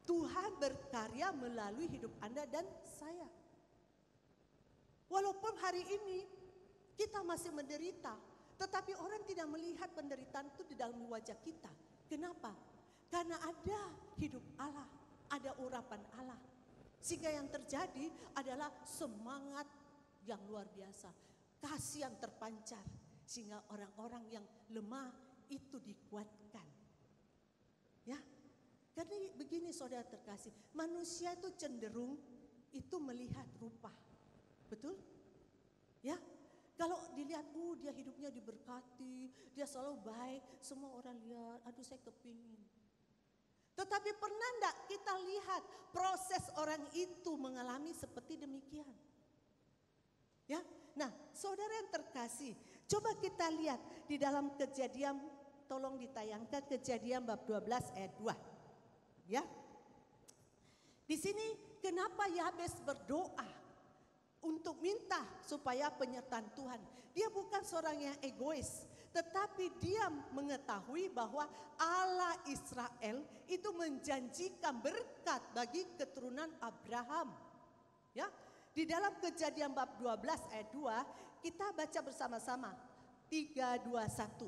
Tuhan berkarya melalui hidup Anda dan saya. Walaupun hari ini kita masih menderita, tetapi orang tidak melihat penderitaan itu di dalam wajah kita. Kenapa? Karena ada hidup Allah, ada urapan Allah. Sehingga yang terjadi adalah semangat yang luar biasa, kasih yang terpancar. Sehingga orang-orang yang lemah itu dikuatkan. Ya, karena begini saudara terkasih, manusia itu cenderung itu melihat rupa. Betul? Ya, kalau dilihat, dia hidupnya diberkati, dia selalu baik, semua orang lihat, aduh saya kepingin. Tetapi pernah enggak kita lihat proses orang itu mengalami seperti demikian? Ya, nah saudara yang terkasih, coba kita lihat di dalam Kejadian, tolong ditayangkan Kejadian bab 12 ayat 2. Ya, di sini kenapa Yabes berdoa untuk minta supaya penyertaan Tuhan. Dia bukan seorang yang egois, tetapi dia mengetahui bahwa Allah Israel itu menjanjikan berkat bagi keturunan Abraham. Ya, di dalam Kejadian bab 12 ayat 2 kita baca bersama-sama. 3, 2, 1.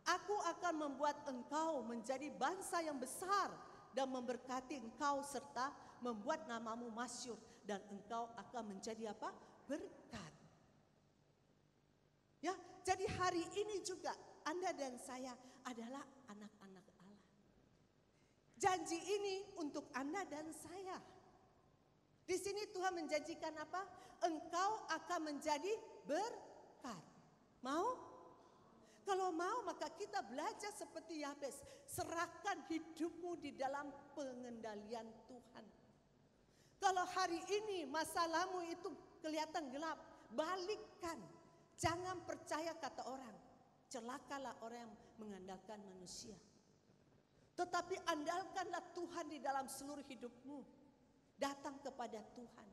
Aku akan membuat engkau menjadi bangsa yang besar dan memberkati engkau serta membuat namamu masyhur dan engkau akan menjadi apa? Berkat. Ya, jadi hari ini juga Anda dan saya adalah anak-anak Allah. Janji ini untuk Anda dan saya. Di sini Tuhan menjanjikan apa? Engkau akan menjadi berkat. Mau? Kalau mau maka kita belajar seperti Yabes. Serahkan hidupmu di dalam pengendalian Tuhan. Kalau hari ini masalahmu itu kelihatan gelap, balikkan. Jangan percaya kata orang. Celakalah orang yang mengandalkan manusia. Tetapi andalkanlah Tuhan di dalam seluruh hidupmu. Datang kepada Tuhan.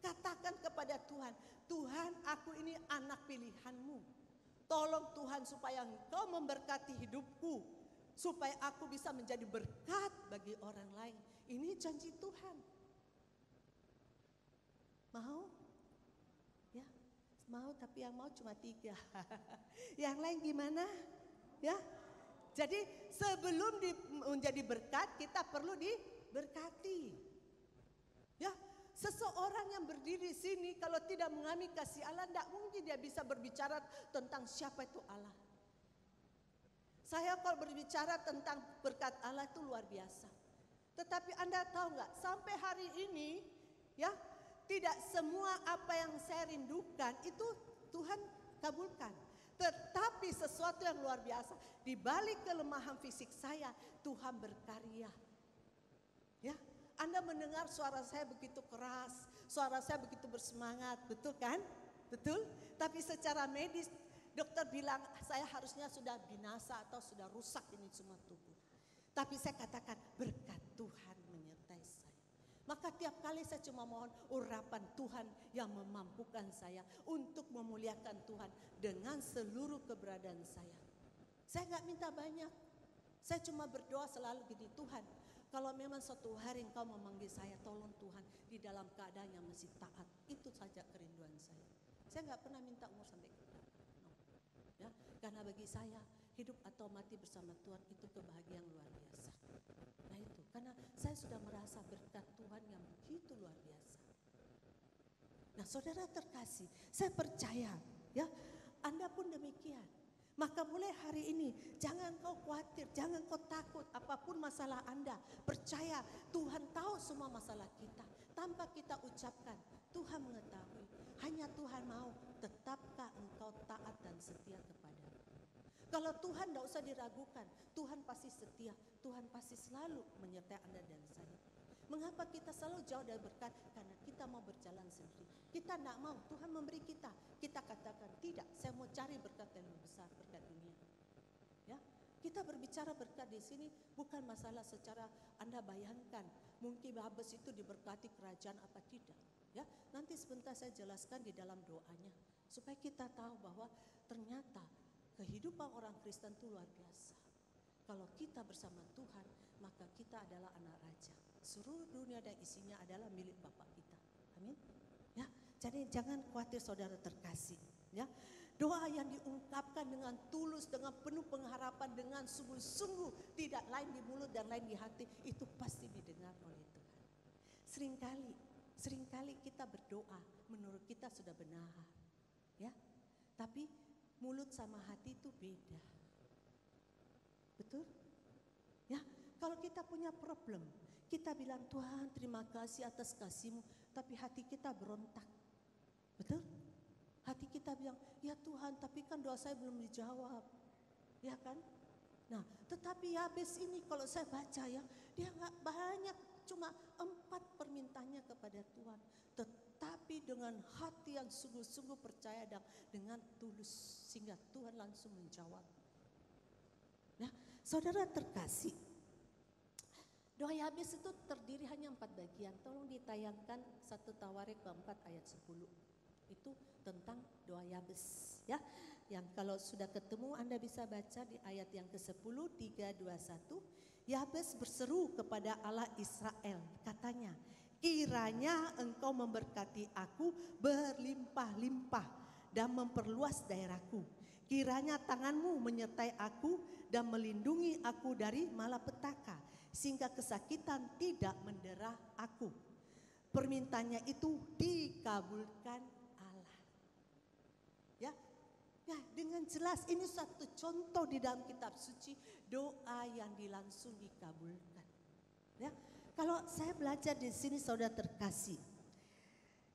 Katakan kepada Tuhan, Tuhan aku ini anak pilihanmu. Tolong Tuhan supaya engkau memberkati hidupku. Supaya aku bisa menjadi berkat bagi orang lain. Ini janji Tuhan. Mau? Ya, mau tapi yang mau cuma 3. Yang lain gimana? Ya, jadi sebelum menjadi berkat kita perlu diberkati. Ya, seseorang yang berdiri sini kalau tidak mengalami kasih Allah, tidak mungkin dia bisa berbicara tentang siapa itu Allah. Saya kalau berbicara tentang berkat Allah itu luar biasa. Tetapi Anda tahu nggak? Sampai hari ini, ya. Tidak semua apa yang saya rindukan itu Tuhan kabulkan. Tetapi sesuatu yang luar biasa. Di balik kelemahan fisik saya, Tuhan berkarya. Ya, Anda mendengar suara saya begitu keras, suara saya begitu bersemangat, betul kan? Betul? Tapi secara medis, dokter bilang saya harusnya sudah binasa atau sudah rusak ini semua tubuh. Tapi saya katakan berkat Tuhan menyertai saya. Maka tiap kali saya cuma mohon urapan Tuhan yang memampukan saya untuk memuliakan Tuhan dengan seluruh keberadaan saya. Saya nggak minta banyak. Saya cuma berdoa selalu gini, Tuhan, kalau memang suatu hari engkau memanggil saya, tolong Tuhan di dalam keadaan yang masih taat. Itu saja kerinduan saya. Saya nggak pernah minta umur sampai kita. No. Ya, karena bagi saya hidup atau mati bersama Tuhan itu kebahagiaan luar biasa. Nah saudara terkasih, saya percaya ya, Anda pun demikian. Maka mulai hari ini jangan kau khawatir, jangan kau takut apapun masalah Anda. Percaya Tuhan tahu semua masalah kita. Tanpa kita ucapkan, Tuhan mengetahui. Hanya Tuhan mau, tetapkah engkau taat dan setia kepada. Kalau Tuhan tidak usah diragukan, Tuhan pasti setia, Tuhan pasti selalu menyertai Anda dan saya. Mengapa kita selalu jauh dari berkat? Karena kita mau berjalan sendiri. Kita tidak mau, Tuhan memberi kita. Kita katakan, tidak, saya mau cari berkat yang lebih besar, berkat dunia. Ya, kita berbicara berkat di sini bukan masalah secara Anda bayangkan. Mungkin Yabes itu diberkati kerajaan apa tidak. Ya, nanti sebentar saya jelaskan di dalam doanya. Supaya kita tahu bahwa ternyata kehidupan orang Kristen itu luar biasa. Kalau kita bersama Tuhan, maka kita adalah anak raja. Seluruh dunia dan isinya adalah milik Bapa kita. Amin. Ya, jadi jangan khawatir saudara terkasih. Ya, doa yang diungkapkan dengan tulus, dengan penuh pengharapan, dengan sungguh-sungguh, tidak lain di mulut dan lain di hati, itu pasti didengar oleh Tuhan. Seringkali kita berdoa, menurut kita sudah benar. Ya, tapi mulut sama hati itu beda. Betul? Ya, kalau kita punya problem, kita bilang Tuhan terima kasih atas kasih-Mu, tapi hati kita berontak. Betul? Hati kita bilang, ya Tuhan tapi kan doa saya belum dijawab. Ya kan? Nah, tetapi Yabes ini kalau saya baca ya, dia gak banyak, cuma 4 permintaannya kepada Tuhan. Tetapi dengan hati yang sungguh-sungguh percaya dan dengan tulus, sehingga Tuhan langsung menjawab. Nah, saudara terkasih, doa Yabes itu terdiri hanya 4 bagian. Tolong ditayangkan 1 Tawarik 4 ayat 10. Itu tentang doa Yabes ya. Yang kalau sudah ketemu Anda bisa baca di ayat yang ke-10, 3:21. Yabes berseru kepada Allah Israel, katanya, kiranya engkau memberkati aku berlimpah-limpah dan memperluas daerahku. Kiranya tanganmu menyertai aku dan melindungi aku dari malapetaka, sehingga kesakitan tidak mendera aku. Permintaannya itu dikabulkan Allah. Ya, dengan jelas ini satu contoh di dalam kitab suci doa yang langsung dikabulkan. Ya, kalau saya belajar di sini saudara terkasih,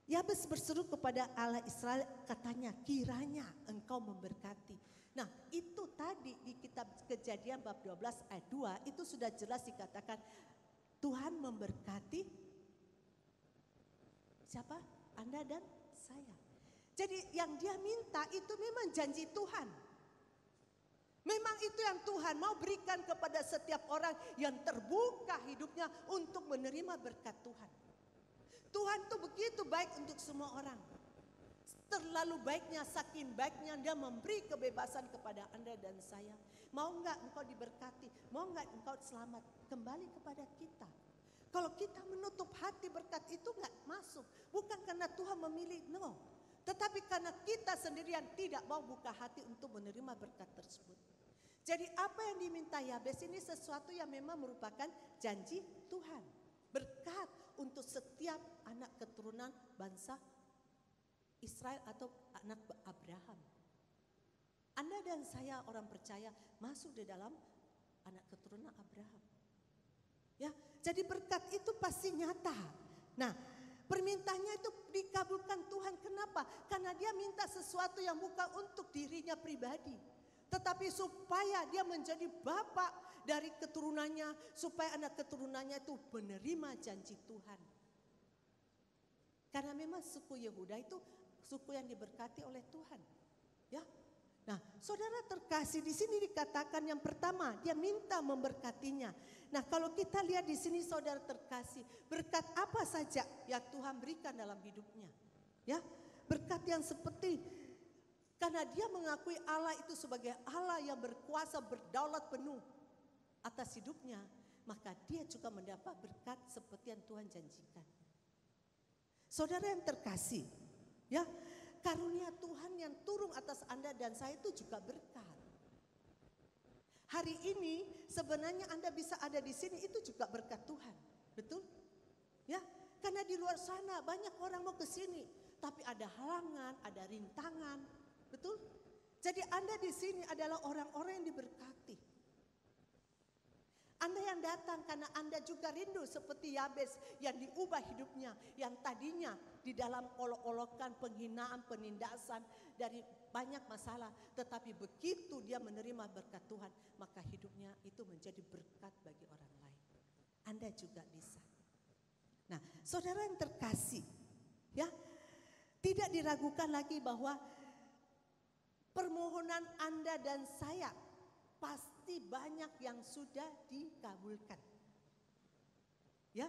Yabes berseru kepada Allah Israel, katanya kiranya engkau memberkati. Nah, itu tadi di kitab Kejadian bab 12 ayat 2 itu sudah jelas dikatakan Tuhan memberkati siapa? Anda dan saya. Jadi yang dia minta itu memang janji Tuhan. Memang itu yang Tuhan mau berikan kepada setiap orang yang terbuka hidupnya untuk menerima berkat Tuhan. Tuhan itu begitu baik untuk semua orang. Terlalu baiknya, saking baiknya dia memberi kebebasan kepada Anda dan saya. Mau enggak engkau diberkati? Mau enggak engkau selamat? Kembali kepada kita. Kalau kita menutup hati berkat itu enggak masuk. Bukan karena Tuhan memilih, no. Tetapi karena kita sendirian tidak mau buka hati untuk menerima berkat tersebut. Jadi apa yang diminta Yabes ini sesuatu yang memang merupakan janji Tuhan. Berkat untuk setiap anak keturunan bangsa Israel atau anak Abraham. Anda dan saya orang percaya masuk di dalam anak keturunan Abraham. Ya, jadi berkat itu pasti nyata. Nah, permintaannya itu dikabulkan Tuhan. Kenapa? Karena dia minta sesuatu yang bukan untuk dirinya pribadi, tetapi supaya dia menjadi bapak dari keturunannya, supaya anak keturunannya itu menerima janji Tuhan. Karena memang suku Yehuda itu suku yang diberkati oleh Tuhan. Ya. Nah, saudara terkasih di sini dikatakan yang pertama dia minta memberkatinya. Nah, kalau kita lihat di sini saudara terkasih, berkat apa saja yang Tuhan berikan dalam hidupnya? Ya, berkat yang seperti karena dia mengakui Allah itu sebagai Allah yang berkuasa berdaulat penuh atas hidupnya, maka dia juga mendapat berkat seperti yang Tuhan janjikan. Saudara yang terkasih, ya, karunia Tuhan yang turun atas Anda dan saya itu juga berkat. Hari ini sebenarnya Anda bisa ada di sini itu juga berkat Tuhan. Betul? Ya, karena di luar sana banyak orang mau ke sini, Tetapi ada halangan, ada rintangan. Betul? Jadi Anda di sini adalah orang-orang yang diberkati. Anda yang datang karena Anda juga rindu seperti Yabes yang diubah hidupnya. Yang tadinya di dalam olok-olokan, penghinaan, penindasan dari banyak masalah. Tetapi begitu dia menerima berkat Tuhan, maka hidupnya itu menjadi berkat bagi orang lain. Anda juga bisa. Nah, saudara yang terkasih, ya, tidak diragukan lagi bahwa permohonan Anda dan saya pasti banyak yang sudah dikabulkan. Ya,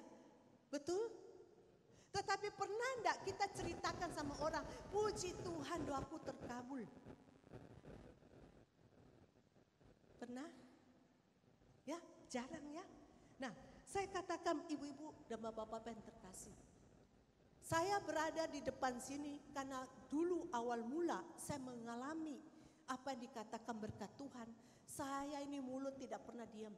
betul? Tetapi pernah enggak kita ceritakan sama orang, puji Tuhan doaku terkabul? Pernah? Ya, jarang ya. Nah, saya katakan ibu-ibu dan bapak-bapak yang terkasih. Saya berada di depan sini karena dulu awal mula saya mengalami apa yang dikatakan berkat Tuhan. Saya ini mulut tidak pernah diam.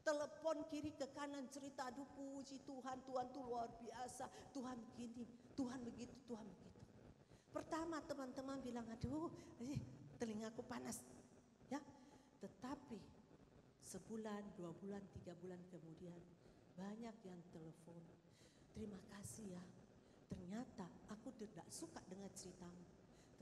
Telepon kiri ke kanan cerita, aduh puji Tuhan, Tuhan tuh luar biasa. Tuhan begini, Tuhan begitu, Tuhan begitu. Pertama teman-teman bilang, aduh telingaku panas. Ya, tetapi sebulan, 2 bulan, 3 bulan kemudian banyak yang telepon. Terima kasih ya. Ternyata aku tidak suka dengan ceritamu.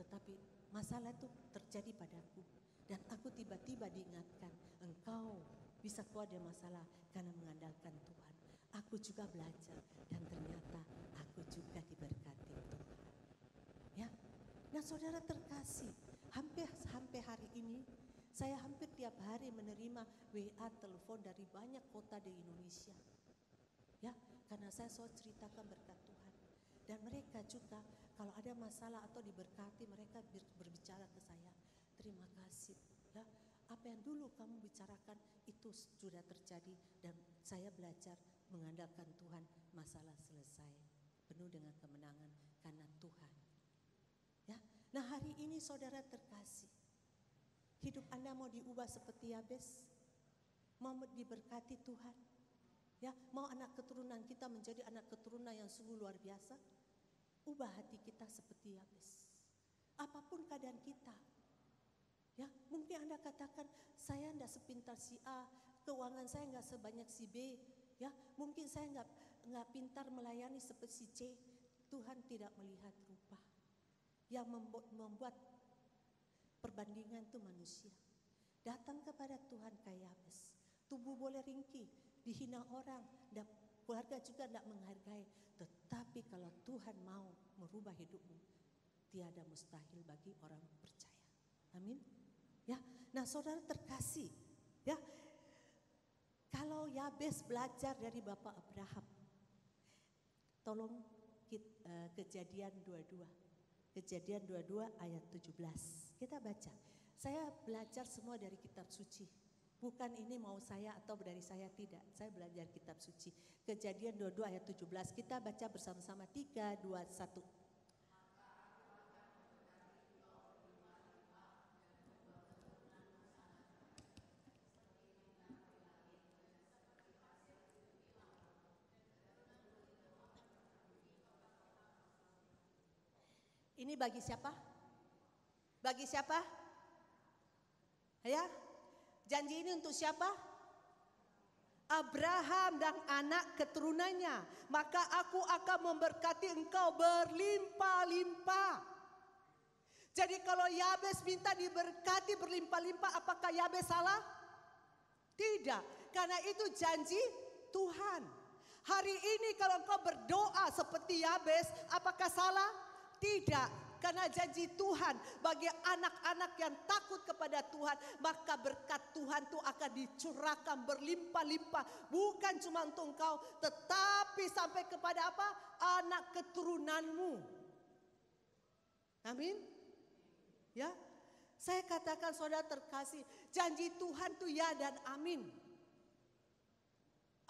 Tetapi masalah itu terjadi padaku. Dan aku tiba-tiba diingatkan, engkau bisa keluar dari masalah karena mengandalkan Tuhan. Aku juga belajar dan ternyata aku juga diberkati Tuhan. Ya, nah saudara terkasih, hampir hari ini saya hampir tiap hari menerima WA telepon dari banyak kota di Indonesia. Ya, karena saya selalu ceritakan berkat Tuhan. Dan mereka juga kalau ada masalah atau diberkati, mereka berbicara ke saya. Terima kasih. Ya, apa yang dulu kamu bicarakan itu sudah terjadi dan saya belajar mengandalkan Tuhan, masalah selesai. Penuh dengan kemenangan karena Tuhan. Ya. Nah, hari ini saudara terkasih. Hidup Anda mau diubah seperti Yabes? Mau diberkati Tuhan? Ya, mau anak keturunan kita menjadi anak keturunan yang sungguh luar biasa? Ubah hati kita seperti Yabes. Apapun keadaan kita. Ya, mungkin Anda katakan, saya enggak sepintar si A, keuangan saya enggak sebanyak si B. Ya, mungkin saya enggak pintar melayani seperti si C. Tuhan tidak melihat rupa. Yang membuat perbandingan itu manusia. Datang kepada Tuhan kayak Yabes. Tubuh boleh ringkih, dihina orang, dan keluarga juga tidak menghargai. Tetapi kalau Tuhan mau merubah hidupmu, tiada mustahil bagi orang percaya. Amin. Ya, nah saudara terkasih, ya, kalau Yabes belajar dari Bapak Abraham, tolong Kejadian 22 ayat 17, kita baca. Saya belajar semua dari kitab suci. Bukan ini mau saya atau dari saya, tidak. Saya belajar kitab suci. Kejadian 22 ayat 17. Kita baca bersama-sama 3, 2, 1. Ini bagi siapa? Bagi siapa? Ya? Janji ini untuk siapa? Abraham dan anak keturunannya. Maka aku akan memberkati engkau berlimpah-limpah. Jadi kalau Yabes minta diberkati berlimpah-limpah, apakah Yabes salah? Tidak, karena itu janji Tuhan. Hari ini kalau engkau berdoa seperti Yabes, apakah salah? Tidak, karena janji Tuhan bagi anak-anak yang takut kepada Tuhan, maka berkat Tuhan itu akan dicurahkan berlimpah-limpah. Bukan cuma untuk engkau, tetapi sampai kepada apa? Anak keturunanmu. Amin. Ya, saya katakan saudara terkasih, janji Tuhan itu ya dan amin.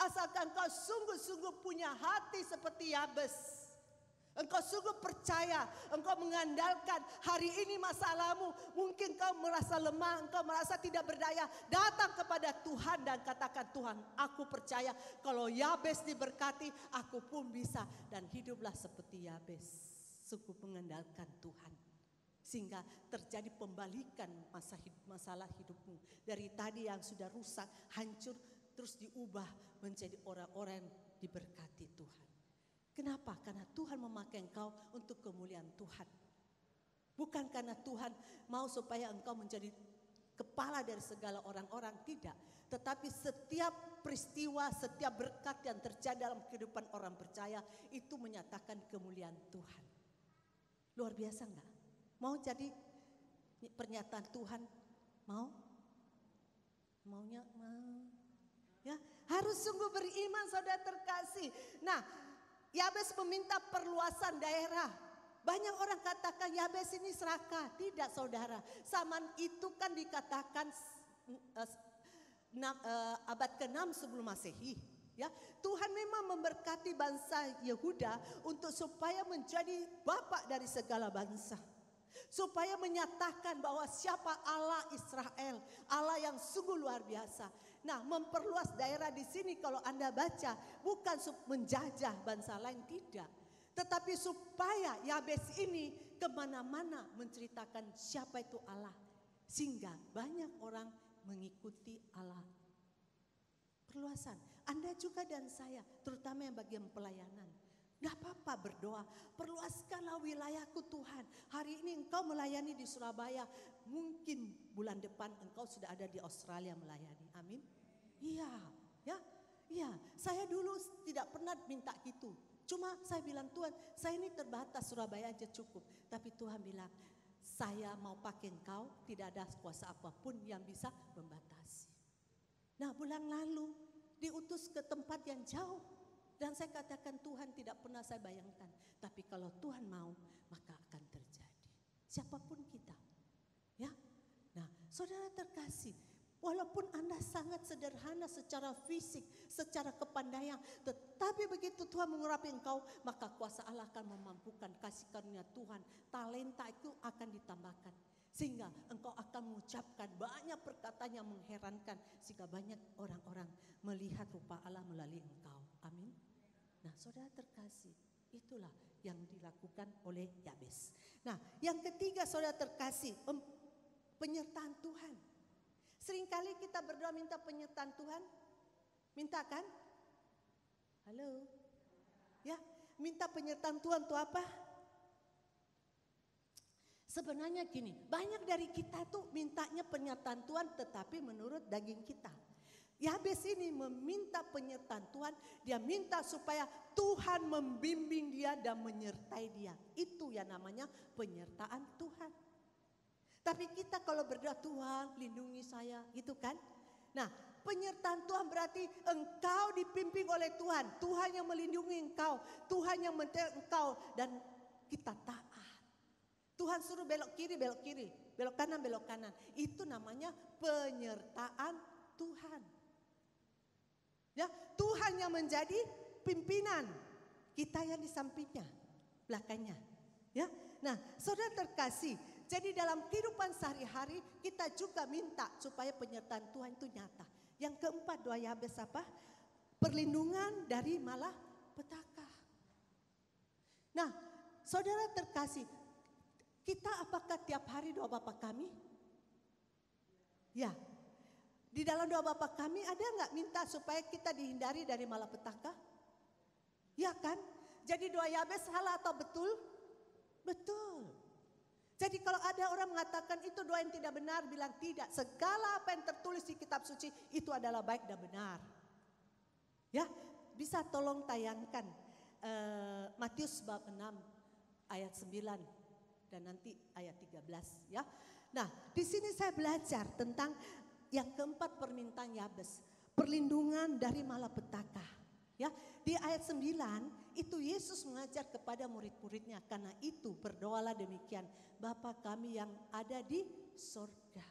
Asalkan kau sungguh-sungguh punya hati seperti Yabes. Engkau sungguh percaya, engkau mengandalkan hari ini masalahmu. Mungkin kau merasa lemah, engkau merasa tidak berdaya. Datang kepada Tuhan dan katakan, Tuhan, aku percaya kalau Yabes diberkati, aku pun bisa. Dan hiduplah seperti Yabes. sungguh mengandalkan Tuhan. Sehingga terjadi pembalikan masalah hidupmu. Dari tadi yang sudah rusak, hancur, terus diubah menjadi orang-orang yang diberkati Tuhan. Kenapa? Karena Tuhan memakai engkau untuk kemuliaan Tuhan. Bukan karena Tuhan mau supaya engkau menjadi kepala dari segala orang-orang, tidak. Tetapi setiap peristiwa, setiap berkat yang terjadi dalam kehidupan orang percaya itu menyatakan kemuliaan Tuhan. Luar biasa enggak? Mau jadi pernyataan Tuhan? Mau? Maunya mau. Ya, harus sungguh beriman saudara terkasih. Nah, Yabes meminta perluasan daerah. Banyak orang katakan Yabes ini serakah. Tidak saudara. Zaman itu kan dikatakan abad ke-6 sebelum Masehi. Ya, Tuhan memang memberkati bangsa Yehuda untuk supaya menjadi bapak dari segala bangsa. Supaya menyatakan bahwa siapa Allah Israel, Allah yang sungguh luar biasa. Nah, memperluas daerah di sini kalau Anda baca bukan menjajah bangsa lain, tidak. Tetapi supaya Yabes ini kemana-mana menceritakan siapa itu Allah. Sehingga banyak orang mengikuti Allah. Perluasan. Anda juga dan saya, terutama yang bagian pelayanan. Gak apa-apa berdoa, perluaskanlah wilayahku Tuhan. Hari ini engkau melayani di Surabaya, mungkin bulan depan engkau sudah ada di Australia melayani. Amin. Iya, ya. Iya, saya dulu tidak pernah minta gitu. Cuma saya bilang, Tuhan, saya ini terbatas, Surabaya aja cukup. Tapi Tuhan bilang, saya mau pakai engkau, tidak ada kuasa apapun yang bisa membatasi. Nah, bulan lalu diutus ke tempat yang jauh. Dan saya katakan Tuhan tidak pernah saya bayangkan. Tapi kalau Tuhan mau, maka akan terjadi. Siapapun kita. Ya. Nah, saudara terkasih, walaupun Anda sangat sederhana secara fisik, secara kepandaian, tetapi begitu Tuhan mengurapi engkau, maka kuasa Allah akan memampukan, kasih karunia Tuhan, talenta itu akan ditambahkan. Sehingga engkau akan mengucapkan banyak perkataan yang mengherankan, sehingga banyak orang-orang melihat rupa Allah melalui engkau. Amin. Nah, saudara terkasih, itulah yang dilakukan oleh Yabes. Nah, yang ketiga saudara terkasih, penyertaan Tuhan. Seringkali kita berdoa minta penyertaan Tuhan. Minta kan? Halo? Ya, minta penyertaan Tuhan itu apa? Sebenarnya gini, banyak dari kita tuh mintanya penyertaan Tuhan tetapi menurut daging kita. Yabes ini meminta penyertaan Tuhan, dia minta supaya Tuhan membimbing dia dan menyertai dia. Itu yang namanya penyertaan Tuhan. Tapi kita kalau berdoa, Tuhan lindungi saya, gitu kan? Nah, penyertaan Tuhan berarti engkau dipimpin oleh Tuhan. Tuhan yang melindungi engkau, Tuhan yang menyertai engkau, dan kita taat. Tuhan suruh belok kiri, belok kanan. Itu namanya penyertaan Tuhan. Ya, Tuhan yang menjadi pimpinan, kita yang di sampingnya, belakangnya. Ya, nah, saudara terkasih, jadi dalam kehidupan sehari-hari kita juga minta supaya penyertaan Tuhan itu nyata. Yang keempat doa Yabes apa? Perlindungan dari malapetaka. Nah, saudara terkasih, kita apakah tiap hari doa Bapa kami? Ya. Di dalam doa Bapa kami ada nggak minta supaya kita dihindari dari malapetaka? Ya kan? Jadi doa Yabes salah atau betul? Betul. Jadi kalau ada orang mengatakan itu doa yang tidak benar, bilang tidak. Segala apa yang tertulis di kitab suci itu adalah baik dan benar. Ya, bisa tolong tayangkan Matius bab 6 ayat 9 dan nanti ayat 13 ya. Nah, di sini saya belajar tentang yang keempat permintaan Yabes, perlindungan dari malapetaka. Ya, di ayat 9 itu Yesus mengajar kepada murid-muridnya, karena itu berdoalah demikian, Bapa kami yang ada di sorga.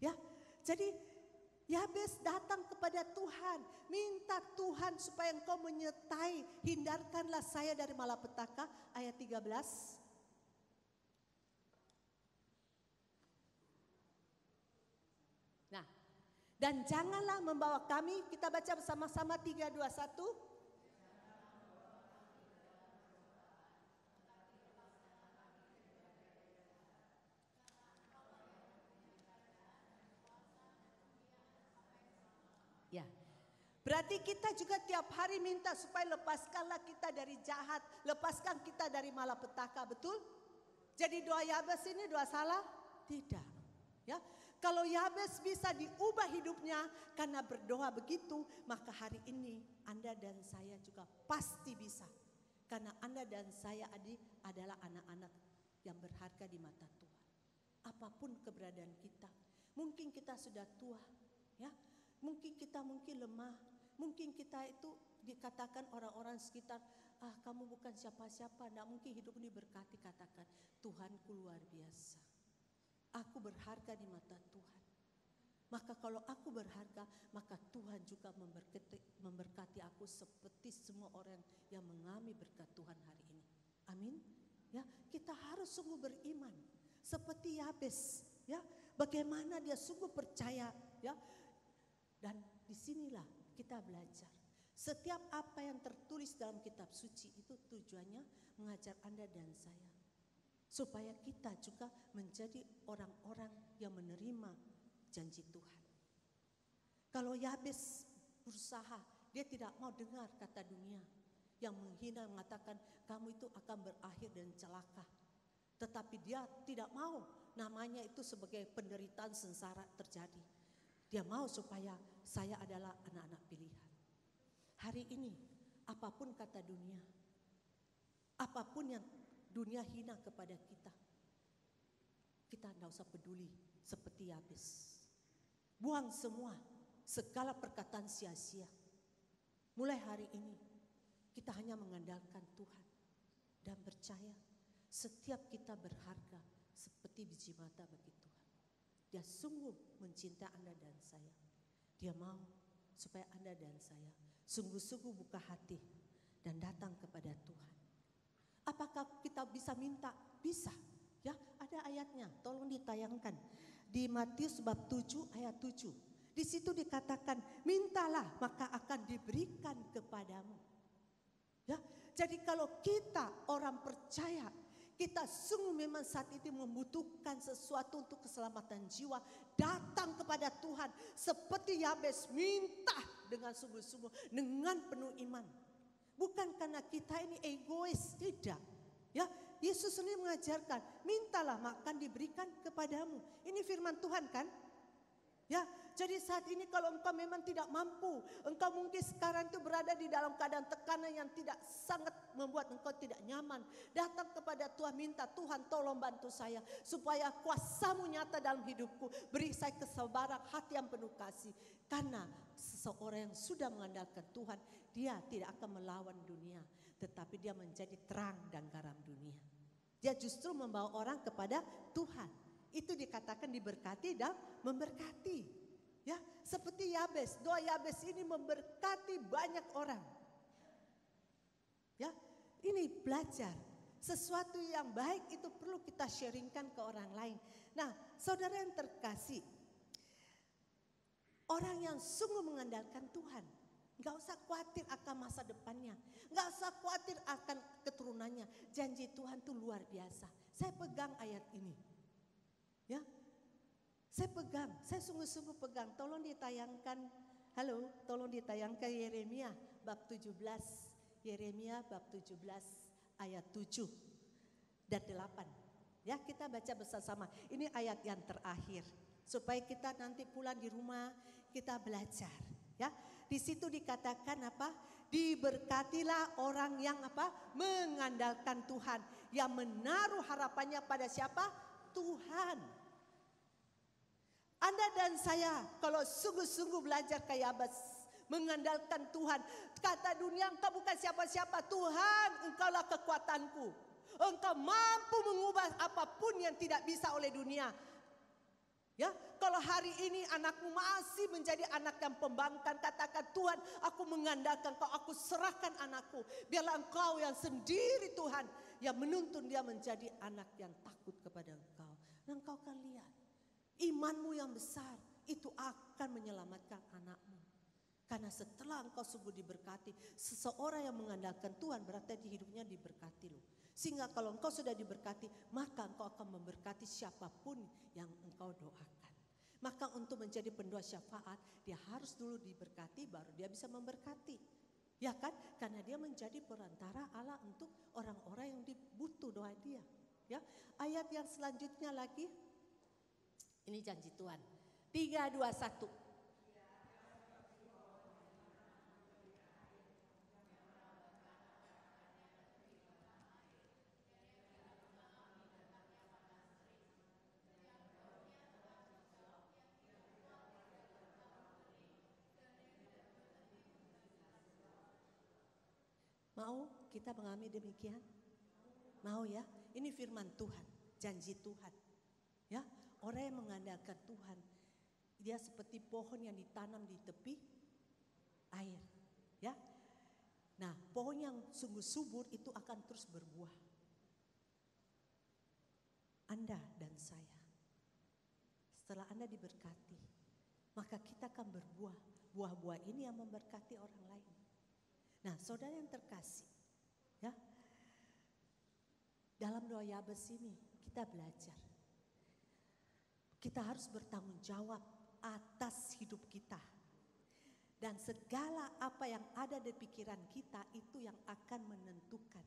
Ya, jadi Yabes datang kepada Tuhan, minta Tuhan supaya engkau menyertai, hindarkanlah saya dari malapetaka, ayat 13. Nah, dan janganlah membawa kami, kita baca bersama-sama 3, 2, 1. Berarti kita juga tiap hari minta supaya lepaskanlah kita dari jahat, lepaskan kita dari malapetaka, betul? Jadi doa Yabes ini doa salah? Tidak. Ya, kalau Yabes bisa diubah hidupnya karena berdoa begitu, maka hari ini Anda dan saya juga pasti bisa. Karena Anda dan saya adalah anak-anak yang berharga di mata Tuhan. Apapun keberadaan kita, mungkin kita sudah tua, ya, mungkin kita lemah, mungkin kita itu dikatakan orang-orang sekitar, kamu bukan siapa-siapa, tidak mungkin hidup ini berkati. Katakan, Tuhanku luar biasa, aku berharga di mata Tuhan. Maka kalau aku berharga, maka Tuhan juga memberkati aku seperti semua orang yang mengalami berkat Tuhan hari ini. Amin. Ya, kita harus sungguh beriman seperti Yabes, ya. Bagaimana dia sungguh percaya, ya. Dan disinilah kita belajar. Setiap apa yang tertulis dalam kitab suci itu tujuannya mengajar Anda dan saya, supaya kita juga menjadi orang-orang yang menerima janji Tuhan. Kalau Yabes berusaha, dia tidak mau dengar kata dunia yang menghina, mengatakan kamu itu akan berakhir dan celaka. Tetapi dia tidak mau namanya itu sebagai penderitaan sengsara terjadi. Dia mau supaya saya adalah anak-anak pilihan. Hari ini apapun kata dunia, apapun yang dunia hina kepada kita tidak usah peduli seperti Yabes. Buang semua segala perkataan sia-sia. Mulai hari ini kita hanya mengandalkan Tuhan dan percaya setiap kita berharga seperti biji mata bagi Tuhan. Dia sungguh mencintai Anda dan saya. Dia mau supaya Anda dan saya sungguh-sungguh buka hati dan datang kepada Tuhan. Apakah kita bisa minta? Bisa. Ya, ada ayatnya, tolong ditayangkan. Di Matius bab 7 ayat 7. Di situ dikatakan, mintalah maka akan diberikan kepadamu. Ya, jadi kalau kita orang percaya, kita sungguh memang saat itu membutuhkan sesuatu untuk keselamatan jiwa, datang kepada Tuhan seperti Yabes, minta dengan sungguh-sungguh, dengan penuh iman. Bukan karena kita ini egois, tidak. Ya, Yesus sendiri mengajarkan, mintalah maka diberikan kepadamu. Ini firman Tuhan kan? Ya, jadi saat ini kalau engkau memang tidak mampu, engkau mungkin sekarang itu berada di dalam keadaan tekanan yang tidak sangat membuat engkau tidak nyaman. Datang kepada Tuhan, minta Tuhan tolong bantu saya supaya kuasamu nyata dalam hidupku. Beri saya kesabaran, hati yang penuh kasih. Karena seseorang yang sudah mengandalkan Tuhan, dia tidak akan melawan dunia, tetapi dia menjadi terang dan garam dunia. Dia justru membawa orang kepada Tuhan. Itu dikatakan diberkati dan memberkati. Ya, seperti Yabes, doa Yabes ini memberkati banyak orang. Ya, ini belajar sesuatu yang baik itu perlu kita sharingkan ke orang lain. Nah, saudara yang terkasih, orang yang sungguh mengandalkan Tuhan, gak usah khawatir akan masa depannya, gak usah khawatir akan keturunannya. Janji Tuhan itu luar biasa. Saya pegang ayat ini. Ya, saya pegang, saya sungguh-sungguh pegang. Tolong ditayangkan, tolong ditayangkan Yeremia bab 17. Yeremia bab 17 ayat 7 dan 8. Ya, kita baca bersama. Ini ayat yang terakhir. Supaya kita nanti pulang di rumah, kita belajar. Ya, di situ dikatakan apa? Diberkatilah orang yang apa? Mengandalkan Tuhan. Yang menaruh harapannya pada siapa? Tuhan. Anda dan saya kalau sungguh-sungguh belajar kayak Yabes, mengandalkan Tuhan. Kata dunia, engkau bukan siapa-siapa. Tuhan, engkaulah kekuatanku. Engkau mampu mengubah apapun yang tidak bisa oleh dunia. Ya, kalau hari ini anakmu masih menjadi anak yang pembangkang, katakan Tuhan, aku mengandalkan Kau, aku serahkan anakku. Biarlah Engkau yang sendiri Tuhan yang menuntun dia menjadi anak yang takut kepada Engkau. Dan Engkau akan lihat imanmu yang besar itu akan menyelamatkan anakmu. Karena setelah engkau sungguh diberkati, seseorang yang mengandalkan Tuhan berarti di hidupnya diberkati loh. Sehingga kalau engkau sudah diberkati, maka engkau akan memberkati siapapun yang engkau doakan. Maka untuk menjadi pendoa syafaat, dia harus dulu diberkati baru dia bisa memberkati. Ya kan? Karena dia menjadi perantara Allah untuk orang-orang yang butuh doa dia. Ya. Ayat yang selanjutnya lagi, ini janji Tuhan. 3, 2, 1. Mau kita mengalami demikian? Mau ya? Ini firman Tuhan, janji Tuhan. Ya, orang yang mengandalkan Tuhan, dia seperti pohon yang ditanam di tepi air. Ya, nah pohon yang sungguh subur itu akan terus berbuah. Anda dan saya, setelah Anda diberkati, maka kita akan berbuah. Buah-buah ini yang memberkati orang lain. Nah, saudara yang terkasih, ya, dalam doa Yabes ini kita belajar. Kita harus bertanggung jawab atas hidup kita. Dan segala apa yang ada di pikiran kita itu yang akan menentukan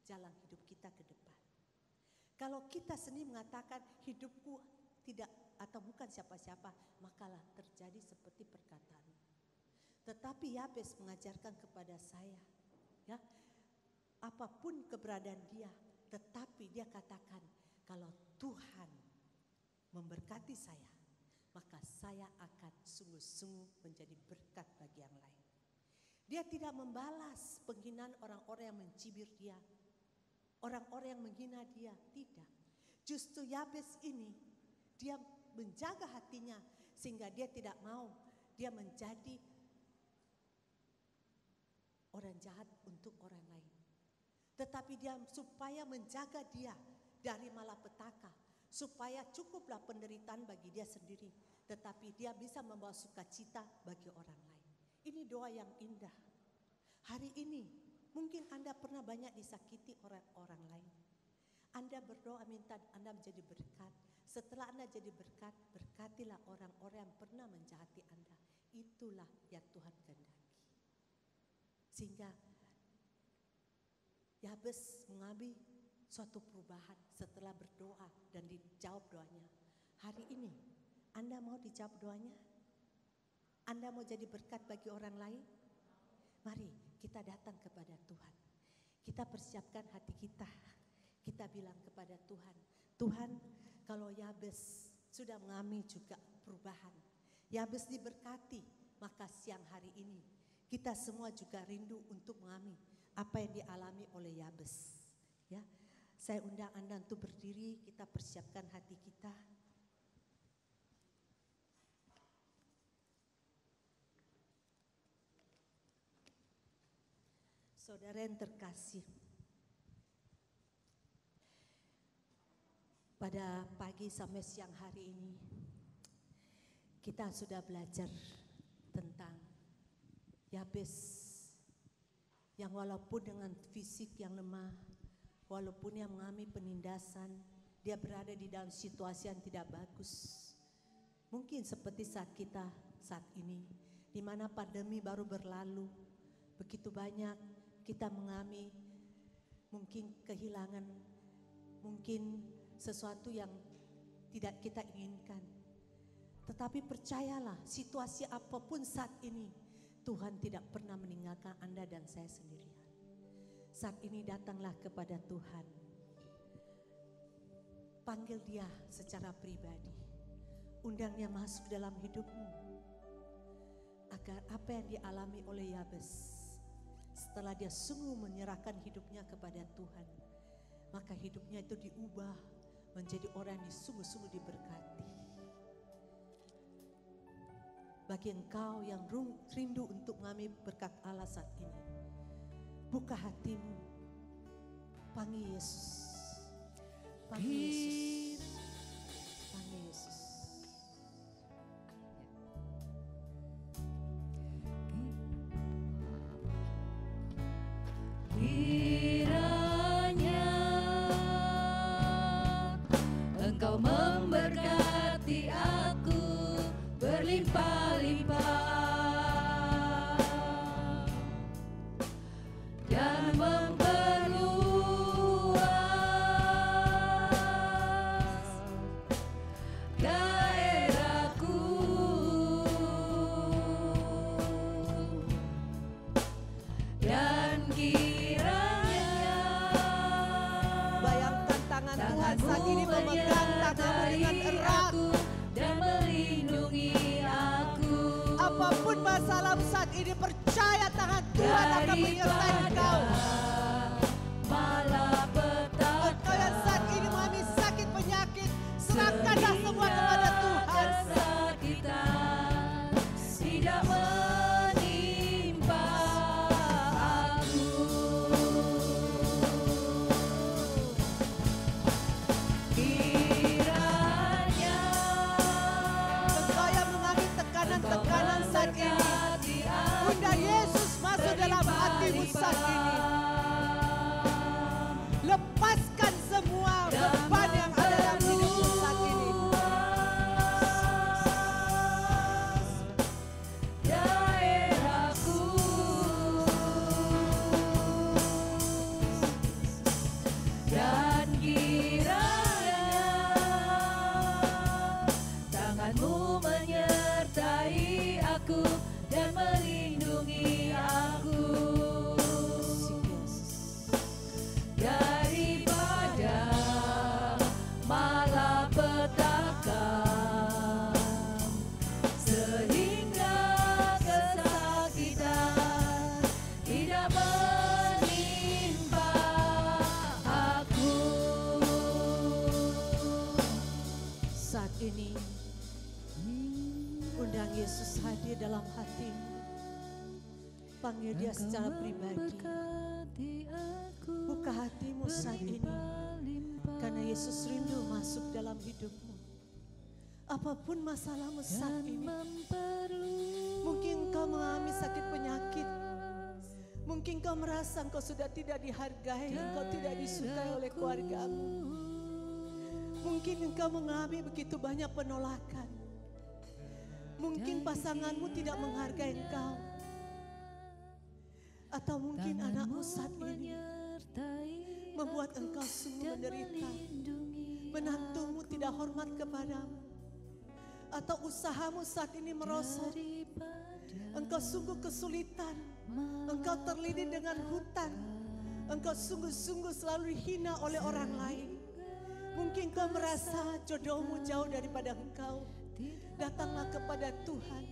jalan hidup kita ke depan. Kalau kita sendiri mengatakan hidupku tidak atau bukan siapa-siapa, makalah terjadi seperti perkataan. Tetapi Yabes mengajarkan kepada saya, ya, apapun keberadaan dia, tetapi dia katakan kalau Tuhan memberkati saya, maka saya akan sungguh-sungguh menjadi berkat bagi yang lain. Dia tidak membalas penghinaan orang-orang yang mencibir dia, orang-orang yang menghina dia, tidak. Justru Yabes ini dia menjaga hatinya sehingga dia tidak mau dia menjadi orang jahat untuk orang lain. Tetapi dia supaya menjaga dia dari malapetaka, supaya cukuplah penderitaan bagi dia sendiri, tetapi dia bisa membawa sukacita bagi orang lain. Ini doa yang indah. Hari ini mungkin Anda pernah banyak disakiti orang lain. Anda berdoa minta Anda menjadi berkat. Setelah Anda jadi berkat, berkatilah orang-orang yang pernah menjahati Anda. Itulah yang Tuhan kehendaki. Sehingga Yabes mengalami suatu perubahan setelah berdoa dan dijawab doanya. Hari ini Anda mau dijawab doanya? Anda mau jadi berkat bagi orang lain? Mari kita datang kepada Tuhan. Kita persiapkan hati kita. Kita bilang kepada Tuhan, Tuhan, kalau Yabes sudah mengalami juga perubahan, Yabes diberkati, maka siang hari ini kita semua juga rindu untuk mengalami apa yang dialami oleh Yabes. Ya, saya undang Anda untuk berdiri, kita persiapkan hati kita. Saudara yang terkasih, pada pagi sampai siang hari ini kita sudah belajar tentang Yabes yang walaupun dengan fisik yang lemah, walaupun yang mengalami penindasan, dia berada di dalam situasi yang tidak bagus. Mungkin seperti saat kita saat ini, di mana pandemi baru berlalu, begitu banyak kita mengalami mungkin kehilangan, mungkin sesuatu yang tidak kita inginkan. Tetapi percayalah, situasi apapun saat ini, Tuhan tidak pernah meninggalkan Anda dan saya sendirian. Saat ini datanglah kepada Tuhan. Panggil dia secara pribadi. Undangnya masuk dalam hidupmu. Agar apa yang dialami oleh Yabes, setelah dia sungguh menyerahkan hidupnya kepada Tuhan, maka hidupnya itu diubah menjadi orang yang sungguh-sungguh diberkati. Bagi engkau yang rindu untuk mengalami berkat Allah saat ini, buka hatimu, panggil Yesus, panggil Yesus, panggil Yesus. Kiranya Engkau memberkati aku ini percaya tangan Tuhan akan menyertai engkau. Engkau yang saat ini mengalami sakit penyakit, serahkanlah semua kepada Tuhan. Tidak menimpa aku. Kiranya Engkau yang mengalami tekanan-tekanan saat ini, Bunda Yesus masuk dalam hatimu saat ini. Lepaskan semua beban yang ada dalam hidupmu saat ini. daerahku, dan kiranya tanganmu menyertai aku dan melindungi aku daripada malapetaka, sehingga kesakitan tidak menimpa aku. Saat ini undang Yesus hadir dalam hatimu. Panggil dia secara pribadi. Buka hatimu saat ini, karena Yesus rindu masuk dalam hidupmu. Apapun masalahmu saat ini, mungkin kau mengalami sakit penyakit, mungkin kau merasa engkau sudah tidak dihargai, engkau tidak disukai oleh keluargamu. Mungkin engkau mengalami begitu banyak penolakan. Mungkin pasanganmu tidak menghargai engkau. Atau mungkin anakmu saat ini membuat engkau sungguh menderita. Menantumu tidak hormat kepadamu. Atau usahamu saat ini merosot. Engkau sungguh kesulitan. Engkau terlilit dengan hutang. Engkau sungguh-sungguh selalu dihina oleh orang lain. Mungkin kau merasa jodohmu jauh daripada engkau. Datanglah kepada Tuhan.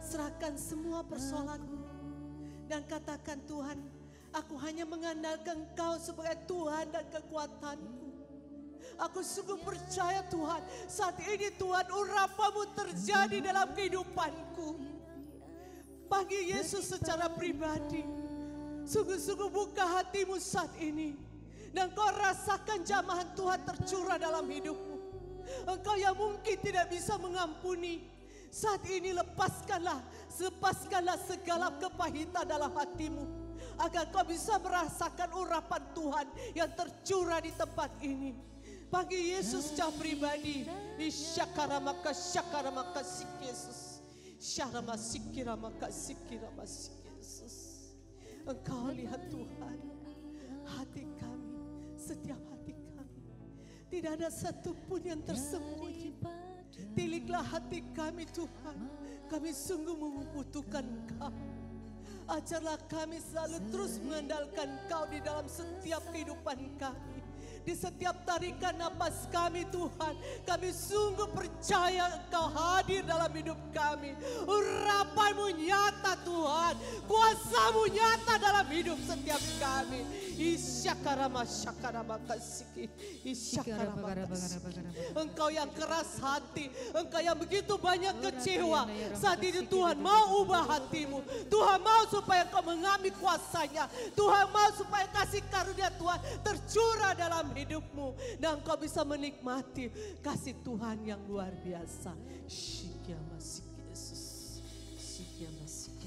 Serahkan semua persoalanmu. Dan katakan, Tuhan, aku hanya mengandalkan Engkau sebagai Tuhan dan kekuatanku. Aku sungguh percaya Tuhan, saat ini Tuhan urapanmu terjadi dalam kehidupanku. Panggil Yesus secara pribadi. Sungguh-sungguh buka hatimu saat ini. Dan kau rasakan jamahan Tuhan tercurah dalam hidupmu. Engkau yang mungkin tidak bisa mengampuni, saat ini lepaskanlah segala kepahitan dalam hatimu, agar kau bisa merasakan urapan Tuhan yang tercurah di tempat ini. Panggil Yesus secara pribadi. Syakaramaka sik Yesus. Syaramasikiramak Yesus. Engkau lihat Tuhan, hati kami, setiap hati kami, tidak ada satupun yang tersembunyi. Tiliklah hati kami Tuhan, kami sungguh membutuhkan Engkau. Ajarlah kami selalu terus mengandalkan Engkau di dalam setiap kehidupan kami. Di setiap tarikan napas kami Tuhan, kami sungguh percaya Engkau hadir dalam hidup kami. Urapan-Mu nyata Tuhan, kuasa-Mu nyata dalam hidup setiap kami. Isyakarama syakarama kasiki, isyakarama kasiki. Engkau yang keras hati, Engkau yang begitu banyak kecewa. Saat ini Tuhan mau ubah hatimu. Tuhan mau supaya Engkau mengambil kuasanya. Tuhan mau supaya kasih karunia Tuhan tercurah dalam hidupmu. Dan Engkau bisa menikmati kasih Tuhan yang luar biasa. Shikyama sik Yesus. Shikyama sik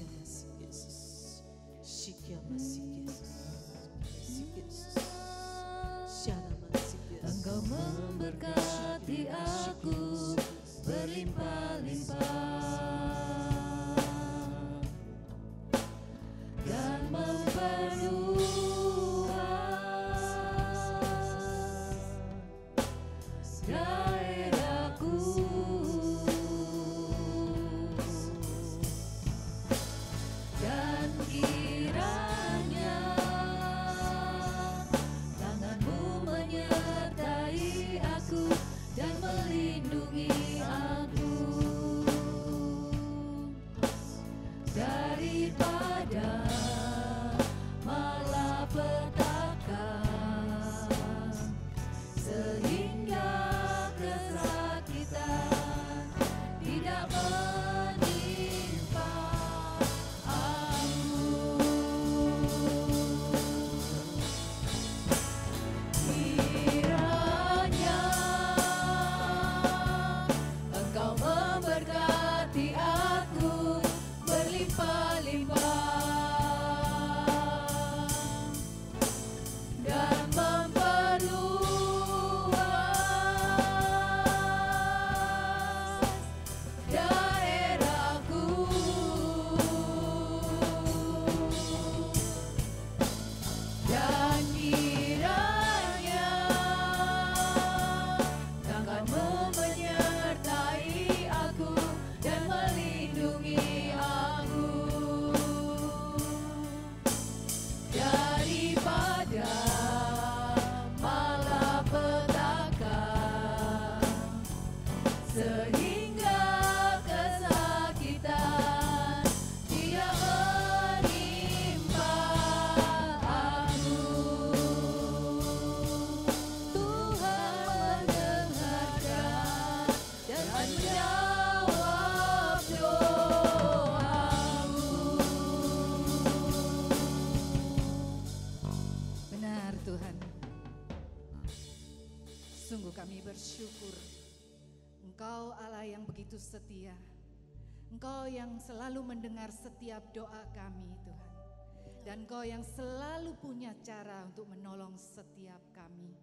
Yesus. Shikyama sik Yesus. Engkau memberkati aku berlimpah-limpah dan memperluas daerahku, dan kiranya kami bersyukur. Engkau Allah yang begitu setia. Engkau yang selalu mendengar setiap doa kami, Tuhan. Dan Engkau yang selalu punya cara untuk menolong setiap kami.